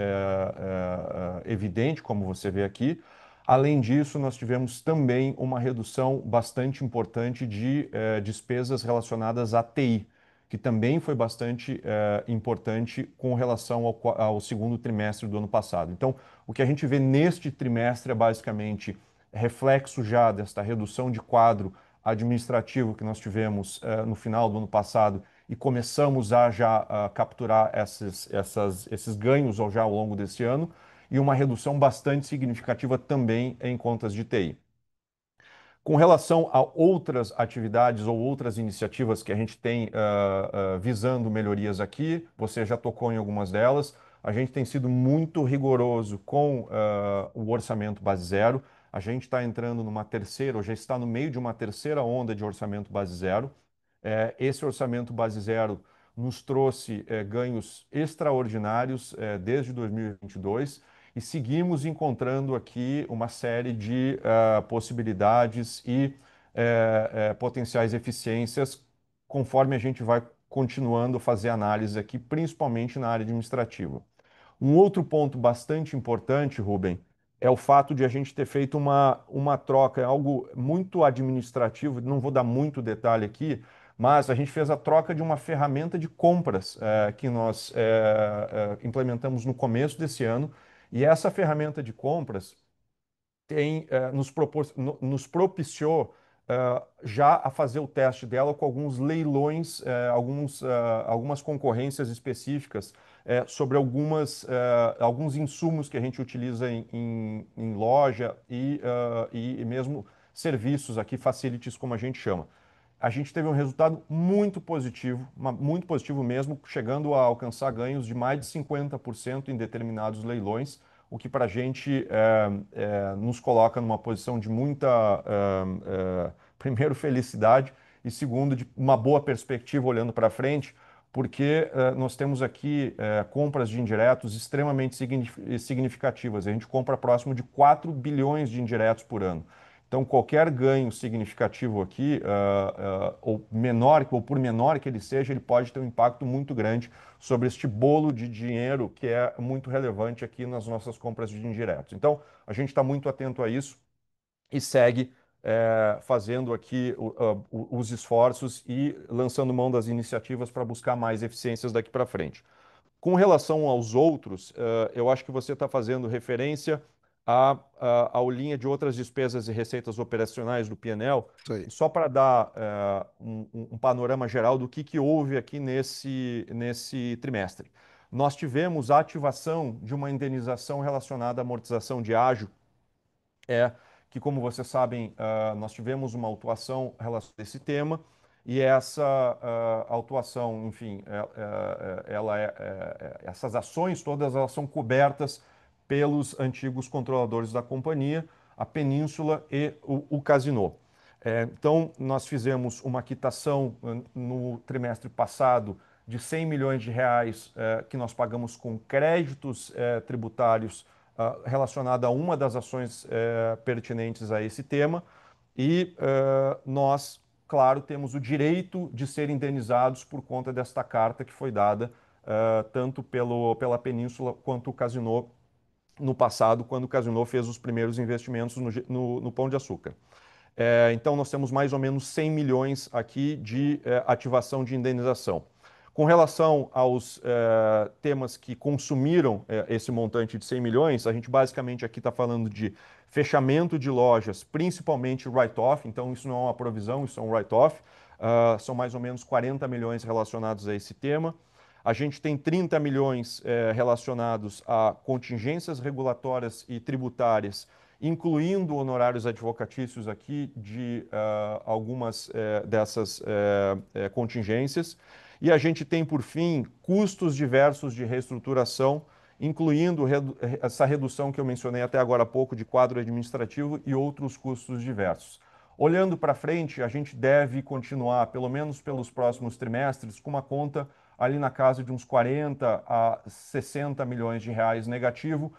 evidente, como você vê aqui. Além disso, nós tivemos também uma redução bastante importante de despesas relacionadas à TI, que também foi bastante importante com relação ao segundo trimestre do ano passado. Então, o que a gente vê neste trimestre é basicamente reflexo já desta redução de quadro administrativo que nós tivemos no final do ano passado e começamos a já capturar esses ganhos já ao longo desse ano e uma redução bastante significativa também em contas de TI. Com relação a outras atividades ou outras iniciativas que a gente tem visando melhorias aqui, você já tocou em algumas delas. A gente tem sido muito rigoroso com o orçamento base zero. A gente está entrando numa terceira, ou já está no meio de uma terceira onda de orçamento base zero. Esse orçamento base zero nos trouxe ganhos extraordinários desde 2022 e seguimos encontrando aqui uma série de possibilidades e potenciais eficiências conforme a gente vai continuando a fazer análise aqui, principalmente na área administrativa. Um outro ponto bastante importante, Rubem, é o fato de a gente ter feito uma troca, é algo muito administrativo, não vou dar muito detalhe aqui, mas a gente fez a troca de uma ferramenta de compras que nós implementamos no começo desse ano, e essa ferramenta de compras nos propiciou já a fazer o teste dela com alguns leilões, algumas concorrências específicas sobre alguns insumos que a gente utiliza em loja e mesmo serviços aqui, facilities, como a gente chama. A gente teve um resultado muito positivo mesmo, chegando a alcançar ganhos de mais de 50% em determinados leilões, o que para a gente nos coloca numa posição de muita, primeiro, felicidade e, segundo, de uma boa perspectiva olhando para frente, porque nós temos aqui compras de indiretos extremamente significativas. A gente compra próximo de 4 bilhões de indiretos por ano. Então, qualquer ganho significativo aqui, ou menor, ou por menor que ele seja, ele pode ter um impacto muito grande sobre este bolo de dinheiro que é muito relevante aqui nas nossas compras de indiretos. Então, a gente está muito atento a isso e segue fazendo aqui os esforços e lançando mão das iniciativas para buscar mais eficiências daqui para frente. Com relação aos outros, eu acho que você está fazendo referência à linha de outras despesas e receitas operacionais do P&L, Isso aí. e só para dar um panorama geral do que houve aqui nesse trimestre. Nós tivemos a ativação de uma indenização relacionada à amortização de ágio, que, como vocês sabem, nós tivemos uma autuação relacionada a esse tema, e essa autuação, enfim, essas ações todas elas são cobertas pelos antigos controladores da companhia, a Península e o Casino. Então, nós fizemos uma quitação no trimestre passado de 100 milhões de reais que nós pagamos com créditos tributários relacionada a uma das ações pertinentes a esse tema. E nós, claro, temos o direito de ser indenizados por conta desta carta que foi dada tanto pela Península quanto o Casino no passado, quando o Casino fez os primeiros investimentos no Pão de Açúcar. Então, nós temos mais ou menos 100 milhões aqui de ativação de indenização. Com relação aos temas que consumiram esse montante de 100 milhões, a gente basicamente aqui está falando de fechamento de lojas, principalmente write-off, então isso não é uma provisão, isso é um write-off. São mais ou menos 40 milhões relacionados a esse tema. A gente tem 30 milhões relacionados a contingências regulatórias e tributárias, incluindo honorários advocatícios aqui de algumas dessas contingências. E a gente tem, por fim, custos diversos de reestruturação, incluindo essa redução que eu mencionei até agora há pouco de quadro administrativo e outros custos diversos. Olhando para frente, a gente deve continuar, pelo menos pelos próximos trimestres, com uma conta ali na casa de uns 40 a 60 milhões de reais negativo,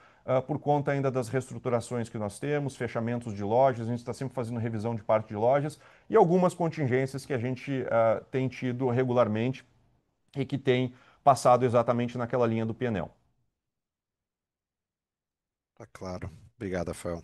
por conta ainda das reestruturações que nós temos, fechamentos de lojas, a gente está sempre fazendo revisão de parte de lojas e algumas contingências que a gente tem tido regularmente e que tem passado exatamente naquela linha do P&L. Tá claro. Obrigado, Rafael.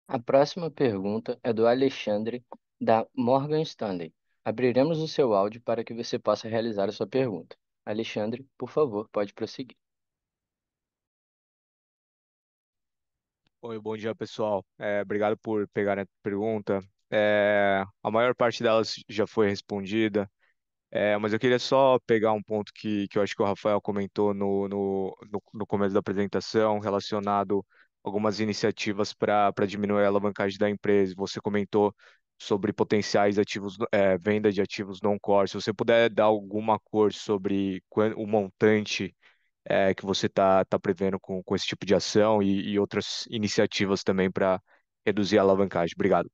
A próxima pergunta é do Alexandre, da Morgan Stanley. Abriremos o seu áudio para que você possa realizar a sua pergunta. Alexandre, por favor, pode prosseguir. Oi, bom dia, pessoal. Obrigado por pegarem a pergunta. A maior parte delas já foi respondida, mas eu queria só pegar um ponto que eu acho que o Rafael comentou no começo da apresentação, relacionado a algumas iniciativas para diminuir a alavancagem da empresa. Você comentou sobre potenciais ativos, venda de ativos não-core. Se você puder dar alguma cor sobre o montante que você está prevendo com esse tipo de ação e outras iniciativas também para reduzir a alavancagem. Obrigado.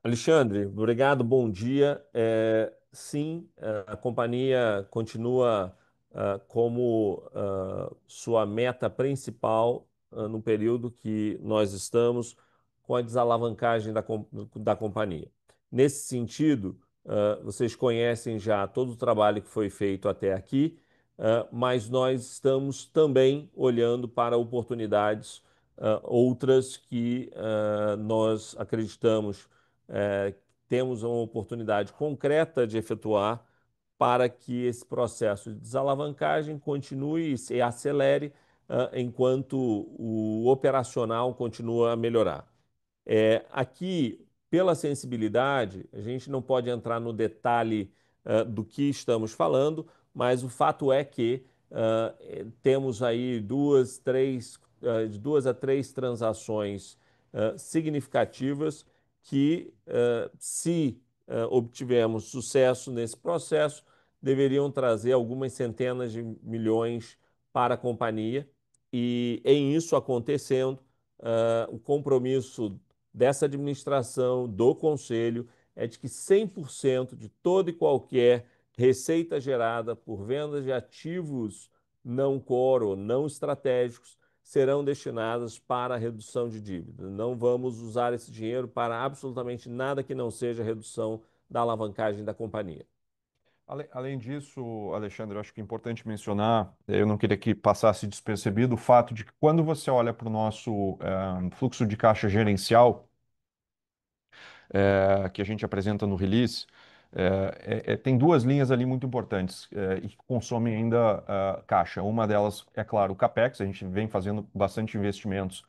Alexandre, obrigado, bom dia. Sim, a companhia continua como sua meta principal no período que nós estamos com a desalavancagem da companhia. Nesse sentido, vocês conhecem já todo o trabalho que foi feito até aqui, mas nós estamos também olhando para oportunidades outras que nós acreditamos temos uma oportunidade concreta de efetuar para que esse processo de desalavancagem continue e se acelere enquanto o operacional continua a melhorar. Aqui, pela sensibilidade, a gente não pode entrar no detalhe do que estamos falando, mas o fato é que temos aí de duas a três transações significativas que, se obtivermos sucesso nesse processo, deveriam trazer algumas centenas de milhões para a companhia. E em isso acontecendo, o compromisso dessa administração, do conselho, é de que 100% de toda e qualquer receita gerada por vendas de ativos não core ou não estratégicos serão destinadas para a redução de dívida. Não vamos usar esse dinheiro para absolutamente nada que não seja redução da alavancagem da companhia. Além disso, Alexandre, eu acho que é importante mencionar, eu não queria que passasse despercebido o fato de que quando você olha para o nosso fluxo de caixa gerencial, que a gente apresenta no release, tem duas linhas ali muito importantes e que consomem ainda caixa. Uma delas é, claro, o CapEx. A gente vem fazendo bastante investimentos,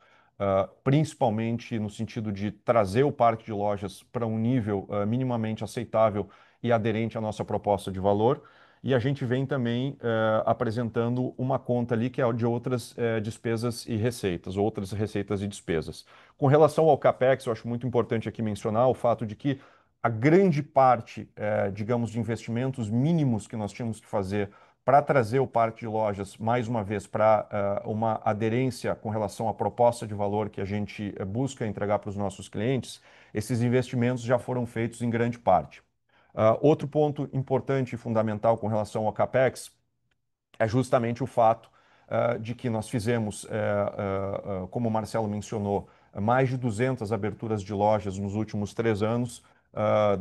principalmente no sentido de trazer o parque de lojas para um nível minimamente aceitável e aderente à nossa proposta de valor. E a gente vem também apresentando uma conta ali que é de outras despesas e receitas, outras receitas e despesas. Com relação ao CapEx, eu acho muito importante aqui mencionar o fato de que a grande parte, digamos, de investimentos mínimos que nós tínhamos que fazer para trazer o parque de lojas, mais uma vez, para uma aderência com relação à proposta de valor que a gente busca entregar para os nossos clientes, esses investimentos já foram feitos em grande parte. Outro ponto importante e fundamental com relação ao CapEx é justamente o fato de que nós fizemos, como o Marcelo mencionou, mais de 200 aberturas de lojas nos últimos 3 anos,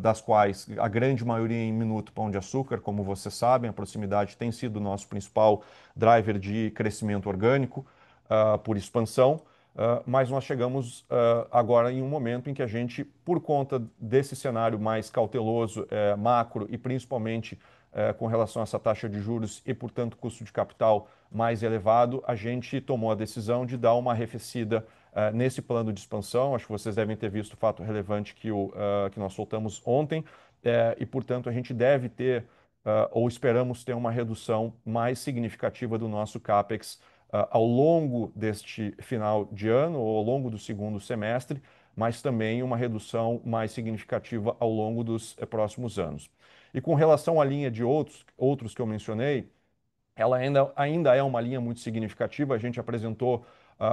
das quais a grande maioria em Minuto Pão de Açúcar. Como vocês sabem, a proximidade tem sido o nosso principal driver de crescimento orgânico, por expansão. Mas nós chegamos agora em um momento em que a gente, por conta desse cenário mais cauteloso, macro, e principalmente com relação a essa taxa de juros e, portanto, custo de capital mais elevado, a gente tomou a decisão de dar uma arrefecida nesse plano de expansão. Acho que vocês devem ter visto o fato relevante que nós soltamos ontem, e, portanto, a gente deve ter, ou esperamos ter, uma redução mais significativa do nosso CAPEX ao longo deste final de ano, ou ao longo do segundo semestre, mas também uma redução mais significativa ao longo dos próximos anos. E com relação à linha de outros que eu mencionei, ela ainda é uma linha muito significativa. A gente apresentou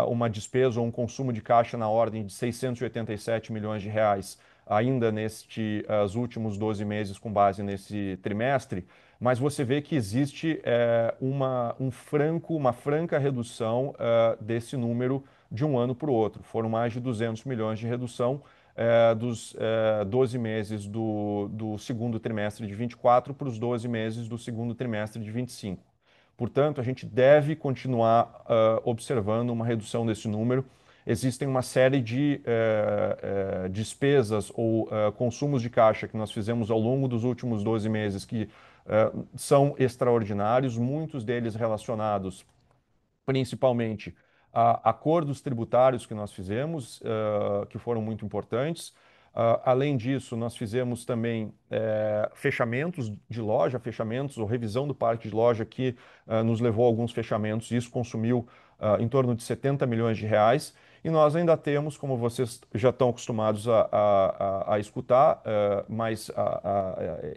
uma despesa ou um consumo de caixa na ordem de 687 milhões de reais ainda nestes últimos 12 meses, com base nesse trimestre, mas você vê que existe uma franca redução desse número de um ano para o outro. Foram mais de 200 milhões de redução dos 12 meses do segundo trimestre de 24 para os 12 meses do segundo trimestre de 25. Portanto, a gente deve continuar observando uma redução desse número. Existem uma série de despesas ou consumos de caixa que nós fizemos ao longo dos últimos 12 meses que são extraordinários, muitos deles relacionados principalmente a acordos tributários que nós fizemos, que foram muito importantes. Além disso, nós fizemos também fechamentos de loja, fechamentos ou revisão do parque de loja que nos levou a alguns fechamentos, e isso consumiu em torno de 70 milhões de reais. E nós ainda temos, como vocês já estão acostumados a escutar, mas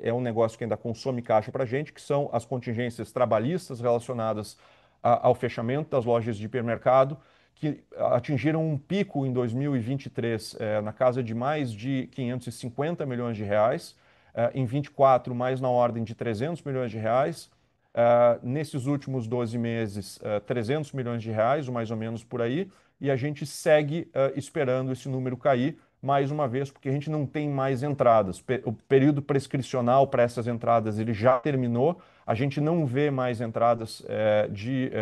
é um negócio que ainda consome caixa para a gente, que são as contingências trabalhistas relacionadas ao fechamento das lojas de hipermercado, que atingiram um pico em 2023 na casa de mais de 550 milhões de reais, em 24 mais na ordem de 300 milhões de reais, nesses últimos 12 meses 300 milhões de reais, ou mais ou menos por aí, e a gente segue esperando esse número cair, mais uma vez, porque a gente não tem mais entradas. O período prescricional para essas entradas ele já terminou. A gente não vê mais entradas de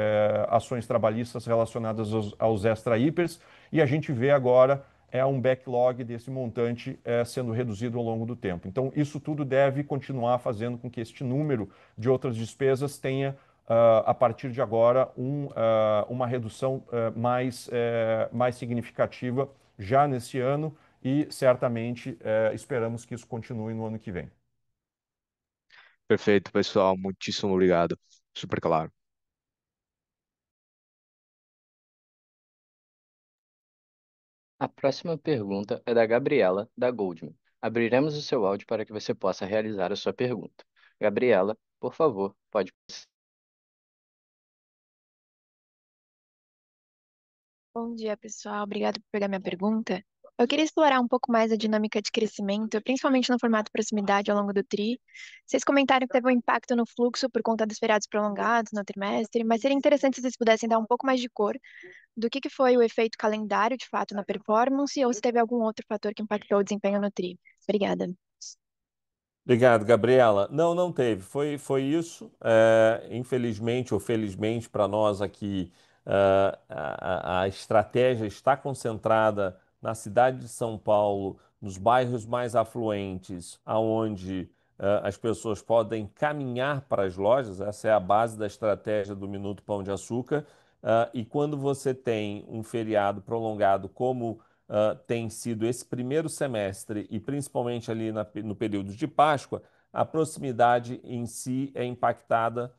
ações trabalhistas relacionadas aos extra-hipers, e a gente vê agora um backlog desse montante sendo reduzido ao longo do tempo. Então, isso tudo deve continuar fazendo com que este número de outras despesas tenha, a partir de agora, uma redução mais significativa já nesse ano, e certamente esperamos que isso continue no ano que vem. Perfeito, pessoal. Muitíssimo obrigado. Super claro. A próxima pergunta é da Gabriela, da Goldman. Abriremos o seu áudio para que você possa realizar a sua pergunta. Gabriela, por favor, pode. Bom dia, pessoal. Obrigado por pegar minha pergunta. Eu queria explorar um pouco mais a dinâmica de crescimento, principalmente no formato proximidade ao longo do TRI. Vocês comentaram que teve um impacto no fluxo por conta dos feriados prolongados no trimestre, mas seria interessante se vocês pudessem dar um pouco mais de cor do que foi o efeito calendário, de fato, na performance, ou se teve algum outro fator que impactou o desempenho no TRI. Obrigada. Obrigado, Gabriela. Não, não teve. Foi isso. Infelizmente ou felizmente para nós aqui, a estratégia está concentrada na cidade de São Paulo, nos bairros mais afluentes, aonde as pessoas podem caminhar para as lojas. Essa é a base da estratégia do Minuto Pão de Açúcar. E quando você tem um feriado prolongado como tem sido esse primeiro semestre e principalmente ali no período de Páscoa, a proximidade em si é impactada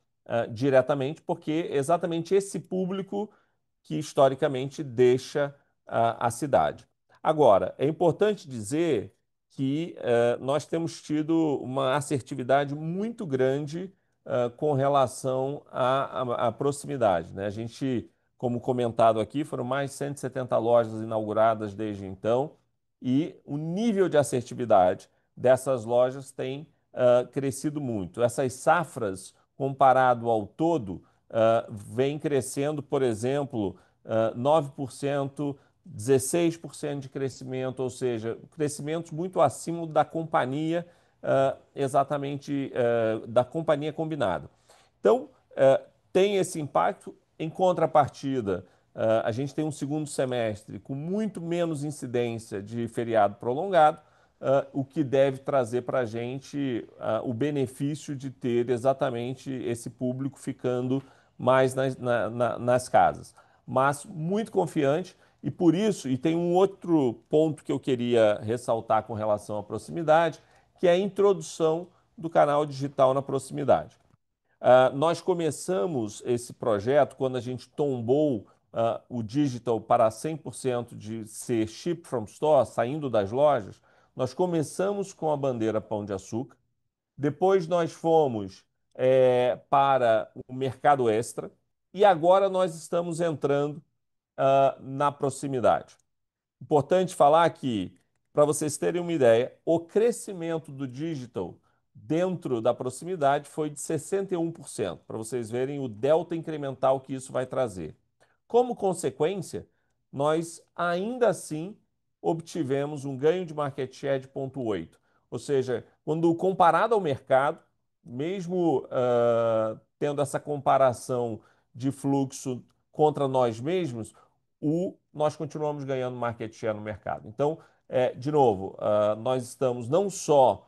diretamente, porque exatamente esse público que historicamente deixa a cidade. Agora, é importante dizer que nós temos tido uma assertividade muito grande com relação à proximidade, né? A gente, como comentado aqui, foram mais de 170 lojas inauguradas desde então, e o nível de assertividade dessas lojas tem crescido muito. Essas safras, comparado ao todo, vem crescendo, por exemplo, 9%, 16% de crescimento, ou seja, crescimentos muito acima da companhia, exatamente da companhia combinada. Então, tem esse impacto. Em contrapartida, a gente tem um segundo semestre com muito menos incidência de feriado prolongado, o que deve trazer para a gente o benefício de ter exatamente esse público ficando mais nas casas. Mas muito confiante, e por isso, e tem um outro ponto que eu queria ressaltar com relação à proximidade, que é a introdução do canal digital na proximidade. Nós começamos esse projeto quando a gente tombou o digital para 100% de ser ship from store, saindo das lojas. Nós começamos com a bandeira Pão de Açúcar, depois nós fomos para o mercado extra e agora nós estamos entrando na proximidade. Importante falar que, para vocês terem uma ideia, o crescimento do digital dentro da proximidade foi de 61%, para vocês verem o delta incremental que isso vai trazer. Como consequência, nós ainda assim obtivemos um ganho de market share de 0,8. Ou seja, quando comparado ao mercado, mesmo tendo essa comparação de fluxo contra nós mesmos, nós continuamos ganhando market share no mercado. Então, de novo, nós estamos não só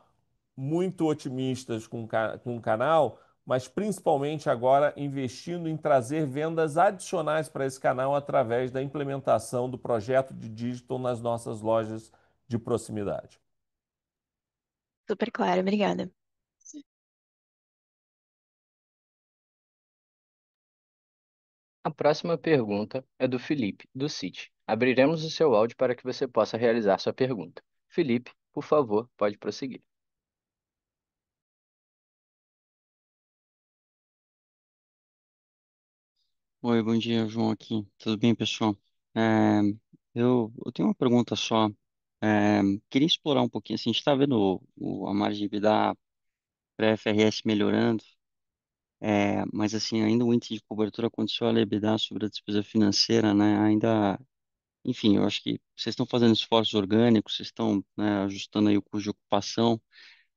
muito otimistas com o canal, mas principalmente agora investindo em trazer vendas adicionais para esse canal através da implementação do projeto de digital nas nossas lojas de proximidade. Super claro, obrigada. A próxima pergunta é do Felipe, do Citi. Abriremos o seu áudio para que você possa realizar sua pergunta. Felipe, por favor, pode prosseguir. Oi, bom dia, João aqui. Tudo bem, pessoal? É, eu tenho uma pergunta só. Queria explorar um pouquinho, assim, a gente está vendo a margem de EBITDA pré-FRS melhorando, mas assim, ainda o índice de cobertura aconteceu a EBITDA sobre a despesa financeira, né? Ainda, enfim, eu acho que vocês estão fazendo esforços orgânicos, vocês estão, né, ajustando aí o custo de ocupação,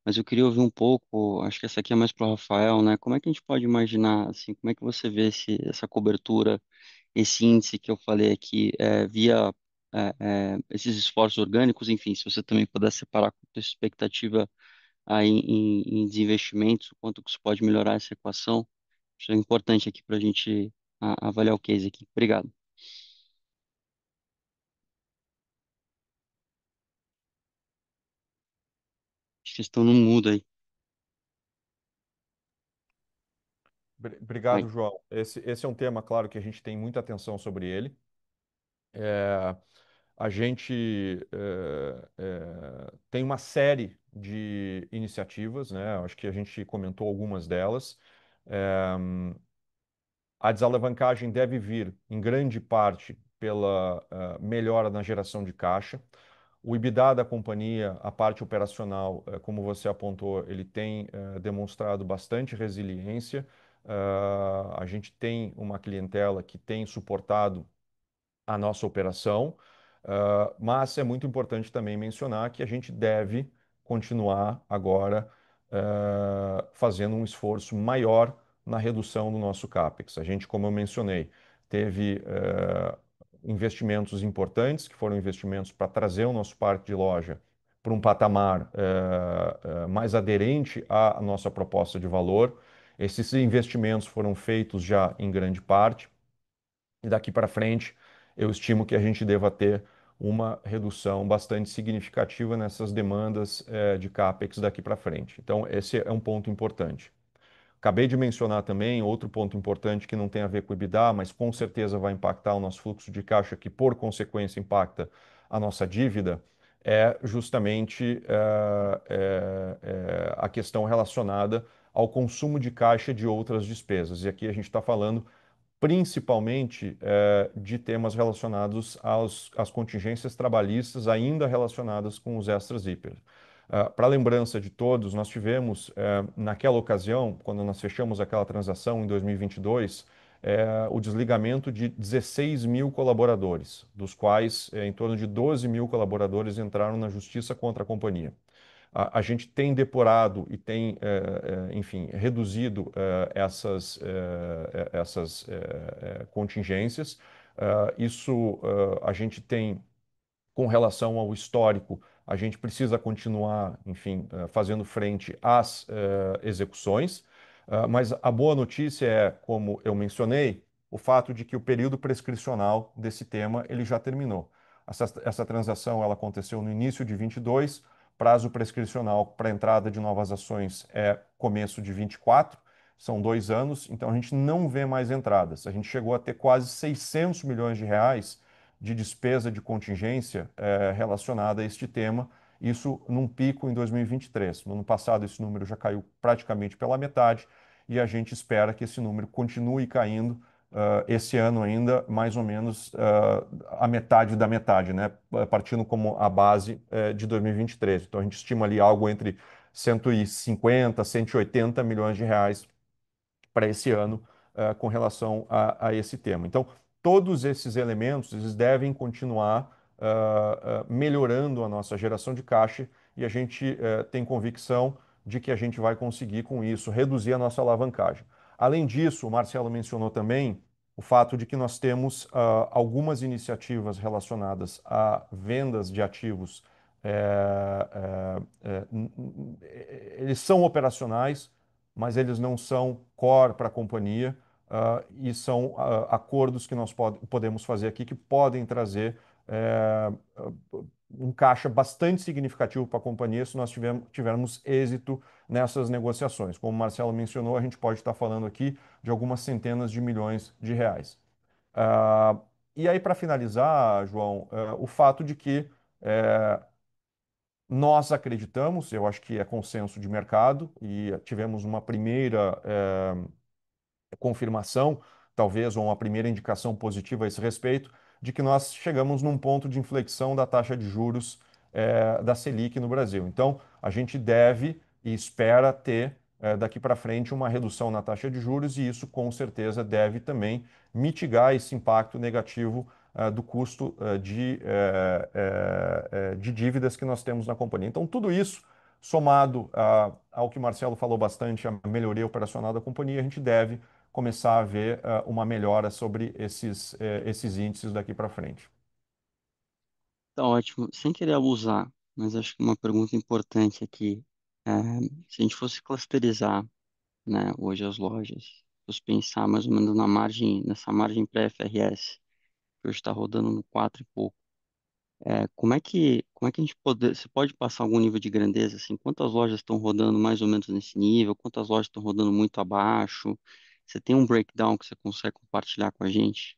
mas eu queria ouvir um pouco, acho que essa aqui é mais para o Rafael, né? Como é que a gente pode imaginar, assim, como é que você vê essa cobertura, esse índice que eu falei aqui, via esses esforços orgânicos, enfim, se você também puder separar com a sua expectativa aí em desinvestimentos, o quanto que isso pode melhorar essa equação, isso é importante aqui para a gente avaliar o case aqui. Obrigado. Acho que vocês estão no mudo aí. Obrigado, Oi. João. Esse é um tema, claro, que a gente tem muita atenção sobre ele. É, a gente tem uma série de iniciativas, né? Acho que a gente comentou algumas delas. É, a desalavancagem deve vir, em grande parte, pela melhora na geração de caixa. O EBITDA da companhia, a parte operacional, como você apontou, ele tem demonstrado bastante resiliência. A gente tem uma clientela que tem suportado a nossa operação, mas é muito importante também mencionar que a gente deve continuar agora fazendo um esforço maior na redução do nosso CAPEX. A gente, como eu mencionei, teve investimentos importantes, que foram investimentos para trazer o nosso parque de loja para um patamar mais aderente à nossa proposta de valor. Esses investimentos foram feitos já em grande parte, e daqui para frente eu estimo que a gente deva ter uma redução bastante significativa nessas demandas de CAPEX daqui para frente. Então, esse é um ponto importante. Acabei de mencionar também outro ponto importante que não tem a ver com o EBITDA, mas com certeza vai impactar o nosso fluxo de caixa, que por consequência impacta a nossa dívida, é justamente a questão relacionada ao consumo de caixa de outras despesas. E aqui a gente está falando principalmente de temas relacionados às contingências trabalhistas ainda relacionadas com os extras hiper. Para lembrança de todos, nós tivemos, naquela ocasião, quando nós fechamos aquela transação em 2022, o desligamento de 16 mil colaboradores, dos quais em torno de 12 mil colaboradores entraram na justiça contra a companhia. A gente tem depurado e tem, enfim, reduzido essas contingências. Isso a gente tem com relação ao histórico, a gente precisa continuar, enfim, fazendo frente às execuções, mas a boa notícia é, como eu mencionei, o fato de que o período prescricional desse tema ele já terminou. Essa transação ela aconteceu no início de 22, prazo prescricional para entrada de novas ações é começo de 24, são 2 anos, então a gente não vê mais entradas. A gente chegou a ter quase 600 milhões de reais de despesa de contingência relacionada a este tema, isso num pico em 2023. No ano passado, esse número já caiu praticamente pela metade e a gente espera que esse número continue caindo esse ano ainda, mais ou menos a metade da metade, né? Partindo como a base de 2023. Então, a gente estima ali algo entre 150, 180 milhões de reais para esse ano com relação a esse tema. Então, todos esses elementos eles devem continuar melhorando a nossa geração de caixa e a gente tem convicção de que a gente vai conseguir com isso reduzir a nossa alavancagem. Além disso, o Marcelo mencionou também o fato de que nós temos algumas iniciativas relacionadas a vendas de ativos. Eles são operacionais, mas eles não são core para a companhia, e são acordos que nós podemos fazer aqui que podem trazer um caixa bastante significativo para a companhia se nós tivermos êxito nessas negociações. Como o Marcelo mencionou, a gente pode estar falando aqui de algumas centenas de milhões de reais. E aí, para finalizar, João, o fato de que nós acreditamos, eu acho que é consenso de mercado, e tivemos uma primeira confirmação, talvez, ou uma primeira indicação positiva a esse respeito, de que nós chegamos num ponto de inflexão da taxa de juros da Selic no Brasil. Então, a gente deve e espera ter daqui para frente uma redução na taxa de juros e isso com certeza deve também mitigar esse impacto negativo do custo de dívidas que nós temos na companhia. Então, tudo isso somado ao que o Marcelo falou bastante, a melhoria operacional da companhia, a gente deve começar a ver uma melhora sobre esses índices daqui para frente. Tá ótimo. Sem querer abusar, mas acho que uma pergunta importante aqui, é, se a gente fosse clusterizar, né, hoje as lojas, fosse pensar mais ou menos na margem, nessa margem pré-FRS, que hoje está rodando no 4 e pouco, como é que a gente pode, você pode passar algum nível de grandeza, assim, quantas lojas estão rodando mais ou menos nesse nível, quantas lojas estão rodando muito abaixo? Você tem um breakdown que você consegue compartilhar com a gente?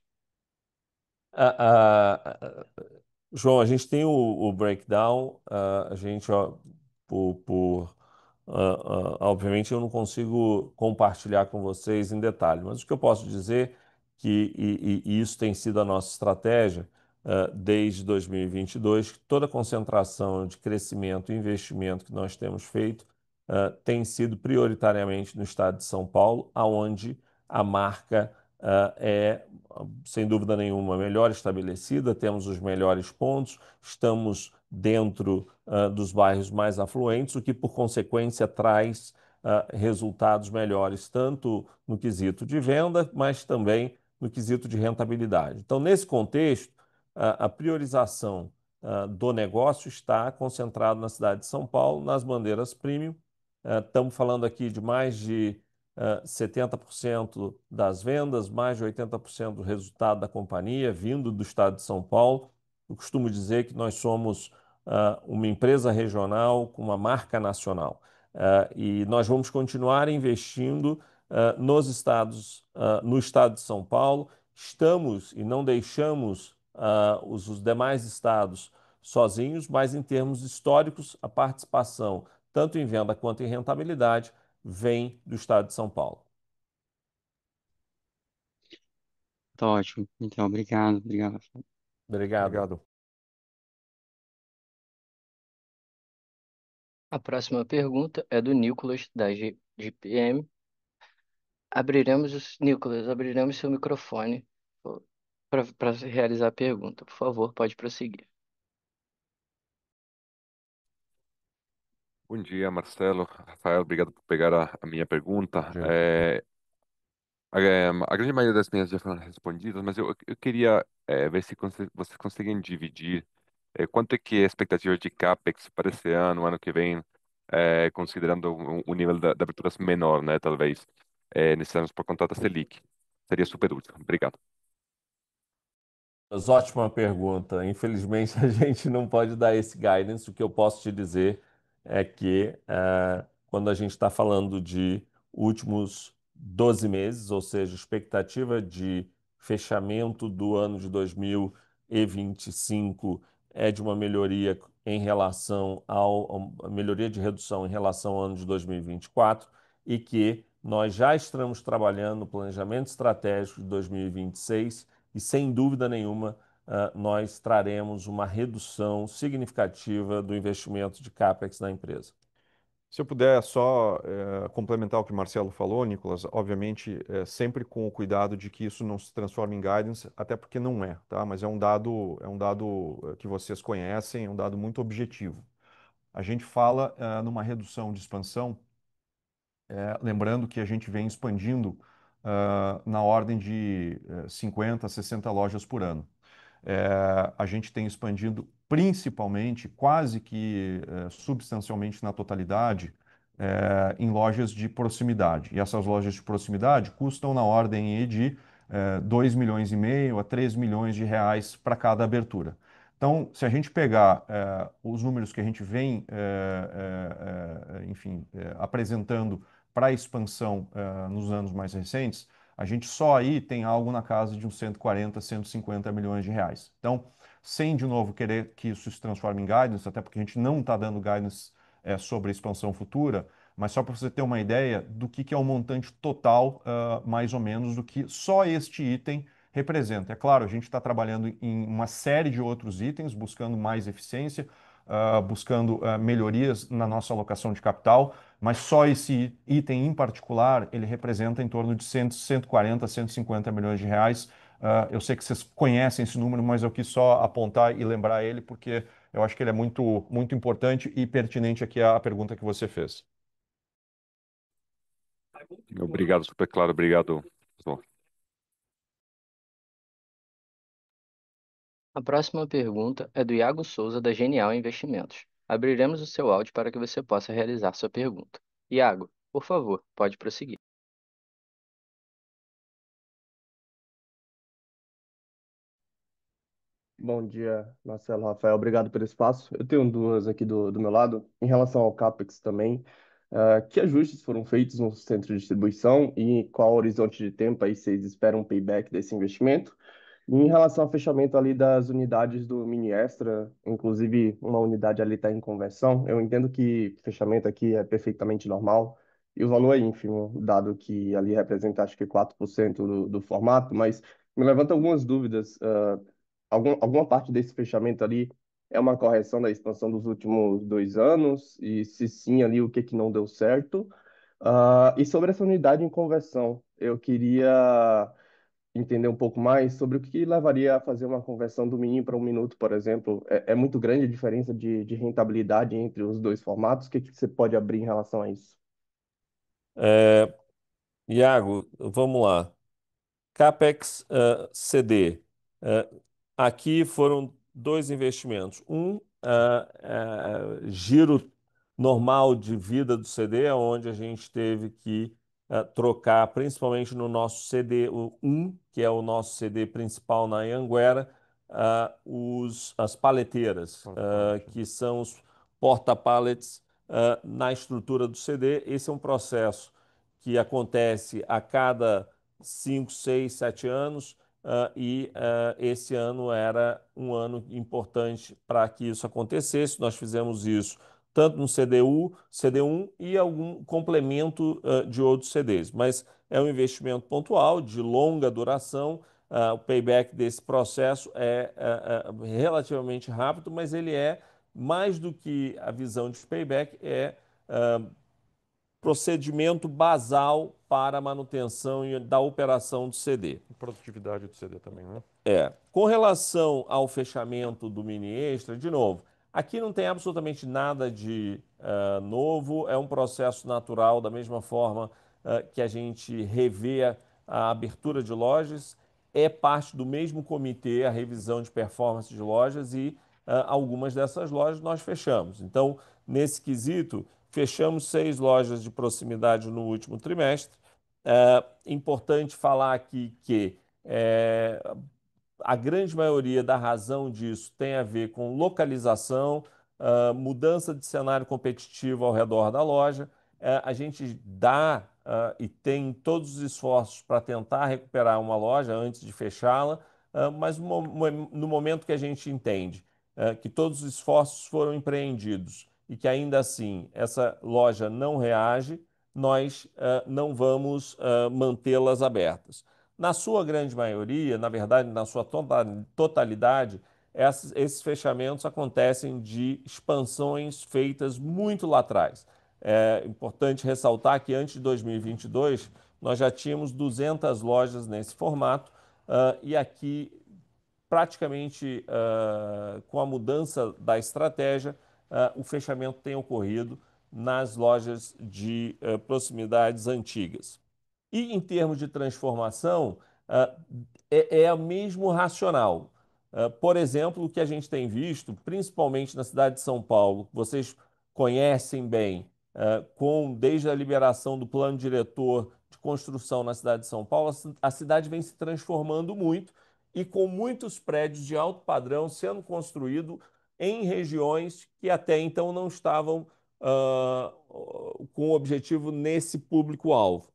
Ah, ah, João, a gente tem o breakdown, a gente, ó, obviamente eu não consigo compartilhar com vocês em detalhe, mas o que eu posso dizer que, e isso tem sido a nossa estratégia desde 2022, que toda a concentração de crescimento e investimento que nós temos feito tem sido prioritariamente no estado de São Paulo, aonde a marca é, sem dúvida nenhuma, melhor estabelecida, temos os melhores pontos, estamos dentro dos bairros mais afluentes, o que, por consequência, traz resultados melhores, tanto no quesito de venda, mas também no quesito de rentabilidade. Então, nesse contexto, a priorização do negócio está concentrado na cidade de São Paulo, nas bandeiras premium. Estamos falando aqui de mais de 70% das vendas, mais de 80% do resultado da companhia vindo do estado de São Paulo. Eu costumo dizer que nós somos uma empresa regional com uma marca nacional. E nós vamos continuar investindo no estado de São Paulo. Estamos e não deixamos os demais estados sozinhos, mas em termos históricos, a participação, tanto em venda quanto em rentabilidade, vem do estado de São Paulo. Tá ótimo. Então, obrigado, obrigado, Rafael. Obrigado. Obrigado. A próxima pergunta é do Nicolas, da GPM. Nicolas, abriremos seu microfone para realizar a pergunta. Por favor, pode prosseguir. Bom dia, Marcelo. Rafael, obrigado por pegar a minha pergunta. Bom dia. A grande maioria das minhas já foram respondidas, mas eu queria ver se vocês conseguem dividir quanto é que é a expectativa de CAPEX para esse ano que vem, considerando o nível de aberturas menor, né, talvez, nesses anos por conta da Selic. Seria super útil. Obrigado. Mas ótima pergunta. Infelizmente, a gente não pode dar esse guidance. O que eu posso te dizer é que quando a gente está falando de últimos 12 meses, ou seja, expectativa de fechamento do ano de 2025 é de uma melhoria em relação a melhoria de redução em relação ao ano de 2024 e que nós já estamos trabalhando no planejamento estratégico de 2026 e, sem dúvida nenhuma, nós traremos uma redução significativa do investimento de CAPEX na empresa. Se eu puder só complementar o que o Marcelo falou, Nicolas, obviamente sempre com o cuidado de que isso não se transforme em guidance, até porque não é, tá? Mas é um dado que vocês conhecem, é um dado muito objetivo. A gente fala numa redução de expansão, lembrando que a gente vem expandindo na ordem de 50, 60 lojas por ano. A gente tem expandido principalmente, quase que substancialmente na totalidade, em lojas de proximidade. E essas lojas de proximidade custam na ordem aí de 2,5 milhões a 3 milhões de reais para cada abertura. Então, se a gente pegar os números que a gente vem, enfim, apresentando para a expansão nos anos mais recentes, a gente só aí tem algo na casa de uns 140, 150 milhões de reais. Então, sem de novo querer que isso se transforme em guidance, até porque a gente não está dando guidance sobre a expansão futura, mas só para você ter uma ideia do que é o montante total, mais ou menos, do que só este item representa. É claro, a gente está trabalhando em uma série de outros itens, buscando mais eficiência, buscando melhorias na nossa alocação de capital, mas só esse item em particular, ele representa em torno de 140, 150 milhões de reais. Eu sei que vocês conhecem esse número, mas eu quis só apontar e lembrar ele, porque eu acho que ele é muito, muito importante e pertinente aqui à pergunta que você fez. Obrigado, super claro. Obrigado, pessoal. A próxima pergunta é do Iago Souza, da Genial Investimentos. Abriremos o seu áudio para que você possa realizar sua pergunta. Iago, por favor, pode prosseguir. Bom dia, Marcelo, Rafael. Obrigado pelo espaço. Eu tenho duas aqui do meu lado. Em relação ao CAPEX também, que ajustes foram feitos no centro de distribuição e qual o horizonte de tempo aí vocês esperam um payback desse investimento? E em relação ao fechamento ali das unidades do Mini Extra, inclusive uma unidade ali está em conversão, eu entendo que fechamento aqui é perfeitamente normal e o valor é ínfimo, dado que ali representa acho que 4% do formato, mas me levanta algumas dúvidas. Alguma parte desse fechamento ali é uma correção da expansão dos últimos 2 anos? E se sim, ali o que que não deu certo? E sobre essa unidade em conversão, eu queria entender um pouco mais sobre o que levaria a fazer uma conversão do mini para um minuto, por exemplo. É muito grande a diferença de rentabilidade entre os dois formatos? O que você pode abrir em relação a isso? É, Iago, vamos lá. CAPEX CD. Eh, Aqui foram dois investimentos. Giro normal de vida do CD, onde a gente teve que trocar, principalmente no nosso CD o 1, que é o nosso CD principal na Anhanguera, as paleteiras, que são os porta-pallets na estrutura do CD. Esse é um processo que acontece a cada 5, 6, 7 anos, esse ano era um ano importante para que isso acontecesse. Nós fizemos isso tanto no CDU, CD1 e algum complemento de outros CDs, mas é um investimento pontual, de longa duração. O payback desse processo é relativamente rápido, mas ele é mais do que a visão de payback, procedimento basal para a manutenção da operação do CD. Produtividade do CD também, né? Com relação ao fechamento do mini extra, de novo, aqui não tem absolutamente nada de novo, é um processo natural, da mesma forma que a gente revê a abertura de lojas, é parte do mesmo comitê a revisão de performance de lojas e algumas dessas lojas nós fechamos. Então, nesse quesito, fechamos 6 lojas de proximidade no último trimestre. Importante falar aqui que a grande maioria da razão disso tem a ver com localização, mudança de cenário competitivo ao redor da loja. A gente dá e tem todos os esforços para tentar recuperar uma loja antes de fechá-la, mas no momento que a gente entende que todos os esforços foram empreendidos e que ainda assim essa loja não reage, nós não vamos mantê-las abertas. Na sua grande maioria, na verdade, na sua totalidade, esses fechamentos acontecem de expansões feitas muito lá atrás. É importante ressaltar que antes de 2022, nós já tínhamos 200 lojas nesse formato, e aqui, praticamente com a mudança da estratégia, o fechamento tem ocorrido nas lojas de proximidades antigas. E em termos de transformação, ah, é o mesmo racional. Por exemplo, o que a gente tem visto, principalmente na cidade de São Paulo, que vocês conhecem bem, desde a liberação do plano diretor de construção na cidade de São Paulo, a cidade vem se transformando muito e com muitos prédios de alto padrão sendo construídos em regiões que até então não estavam com o objetivo nesse público-alvo.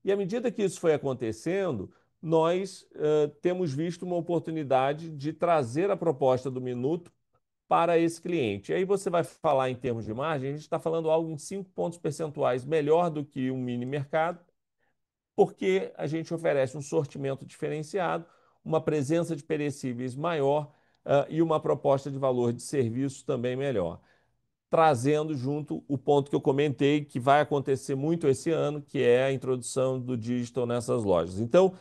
E à medida que isso foi acontecendo, nós temos visto uma oportunidade de trazer a proposta do Minuto para esse cliente. E aí você vai falar em termos de margem, a gente está falando algo em 5 pontos percentuais melhor do que um mini mercado, porque a gente oferece um sortimento diferenciado, uma presença de perecíveis maior e uma proposta de valor de serviço também melhor, trazendo junto o ponto que eu comentei, que vai acontecer muito esse ano, que é a introdução do digital nessas lojas. Então,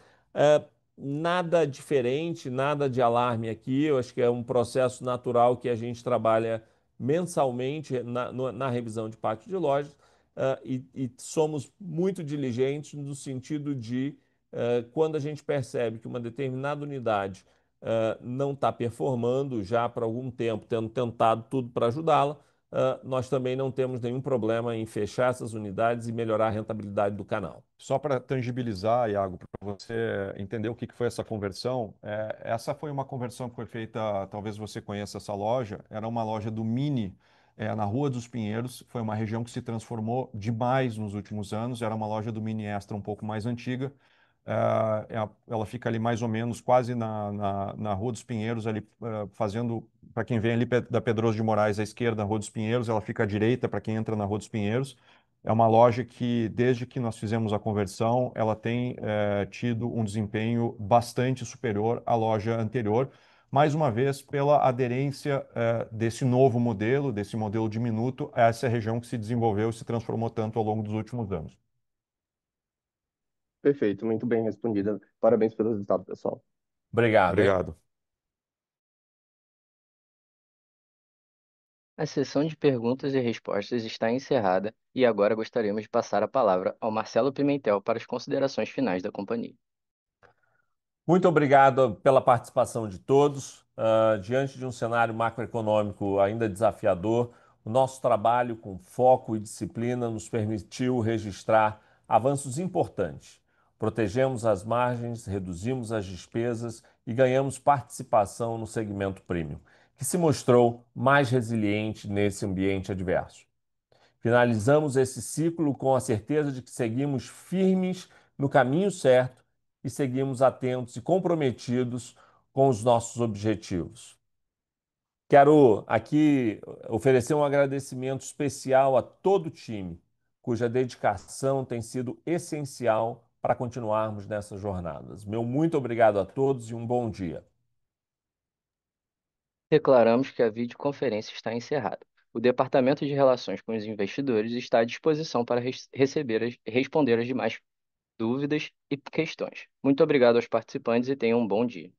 nada diferente, nada de alarme aqui. Eu acho que é um processo natural que a gente trabalha mensalmente na revisão de pátio de lojas, e somos muito diligentes no sentido de, quando a gente percebe que uma determinada unidade não está performando já por algum tempo, tendo tentado tudo para ajudá-la, nós também não temos nenhum problema em fechar essas unidades e melhorar a rentabilidade do canal. Só para tangibilizar, Iago, para você entender o que foi essa conversão, essa foi uma conversão que foi feita, talvez você conheça essa loja, era uma loja do Mini, na Rua dos Pinheiros, foi uma região que se transformou demais nos últimos anos, era uma loja do Mini Extra um pouco mais antiga, ela fica ali mais ou menos quase na Rua dos Pinheiros, ali fazendo, para quem vem ali da Pedroso de Moraes à esquerda, na Rua dos Pinheiros, ela fica à direita para quem entra na Rua dos Pinheiros. É uma loja que, desde que nós fizemos a conversão, ela tem tido um desempenho bastante superior à loja anterior, mais uma vez pela aderência desse novo modelo, desse modelo diminuto, a essa região que se desenvolveu e se transformou tanto ao longo dos últimos anos. Perfeito, muito bem respondida. Parabéns pelo resultado, pessoal. Obrigado, hein? Obrigado. A sessão de perguntas e respostas está encerrada e agora gostaríamos de passar a palavra ao Marcelo Pimentel para as considerações finais da companhia. Muito obrigado pela participação de todos. Diante de um cenário macroeconômico ainda desafiador, o nosso trabalho com foco e disciplina nos permitiu registrar avanços importantes. Protegemos as margens, reduzimos as despesas e ganhamos participação no segmento premium, que se mostrou mais resiliente nesse ambiente adverso. Finalizamos esse ciclo com a certeza de que seguimos firmes no caminho certo e seguimos atentos e comprometidos com os nossos objetivos. Quero aqui oferecer um agradecimento especial a todo o time, cuja dedicação tem sido essencial para continuarmos nessas jornadas. Meu muito obrigado a todos e um bom dia. Declaramos que a videoconferência está encerrada. O Departamento de Relações com os Investidores está à disposição para responder as demais dúvidas e questões. Muito obrigado aos participantes e tenham um bom dia.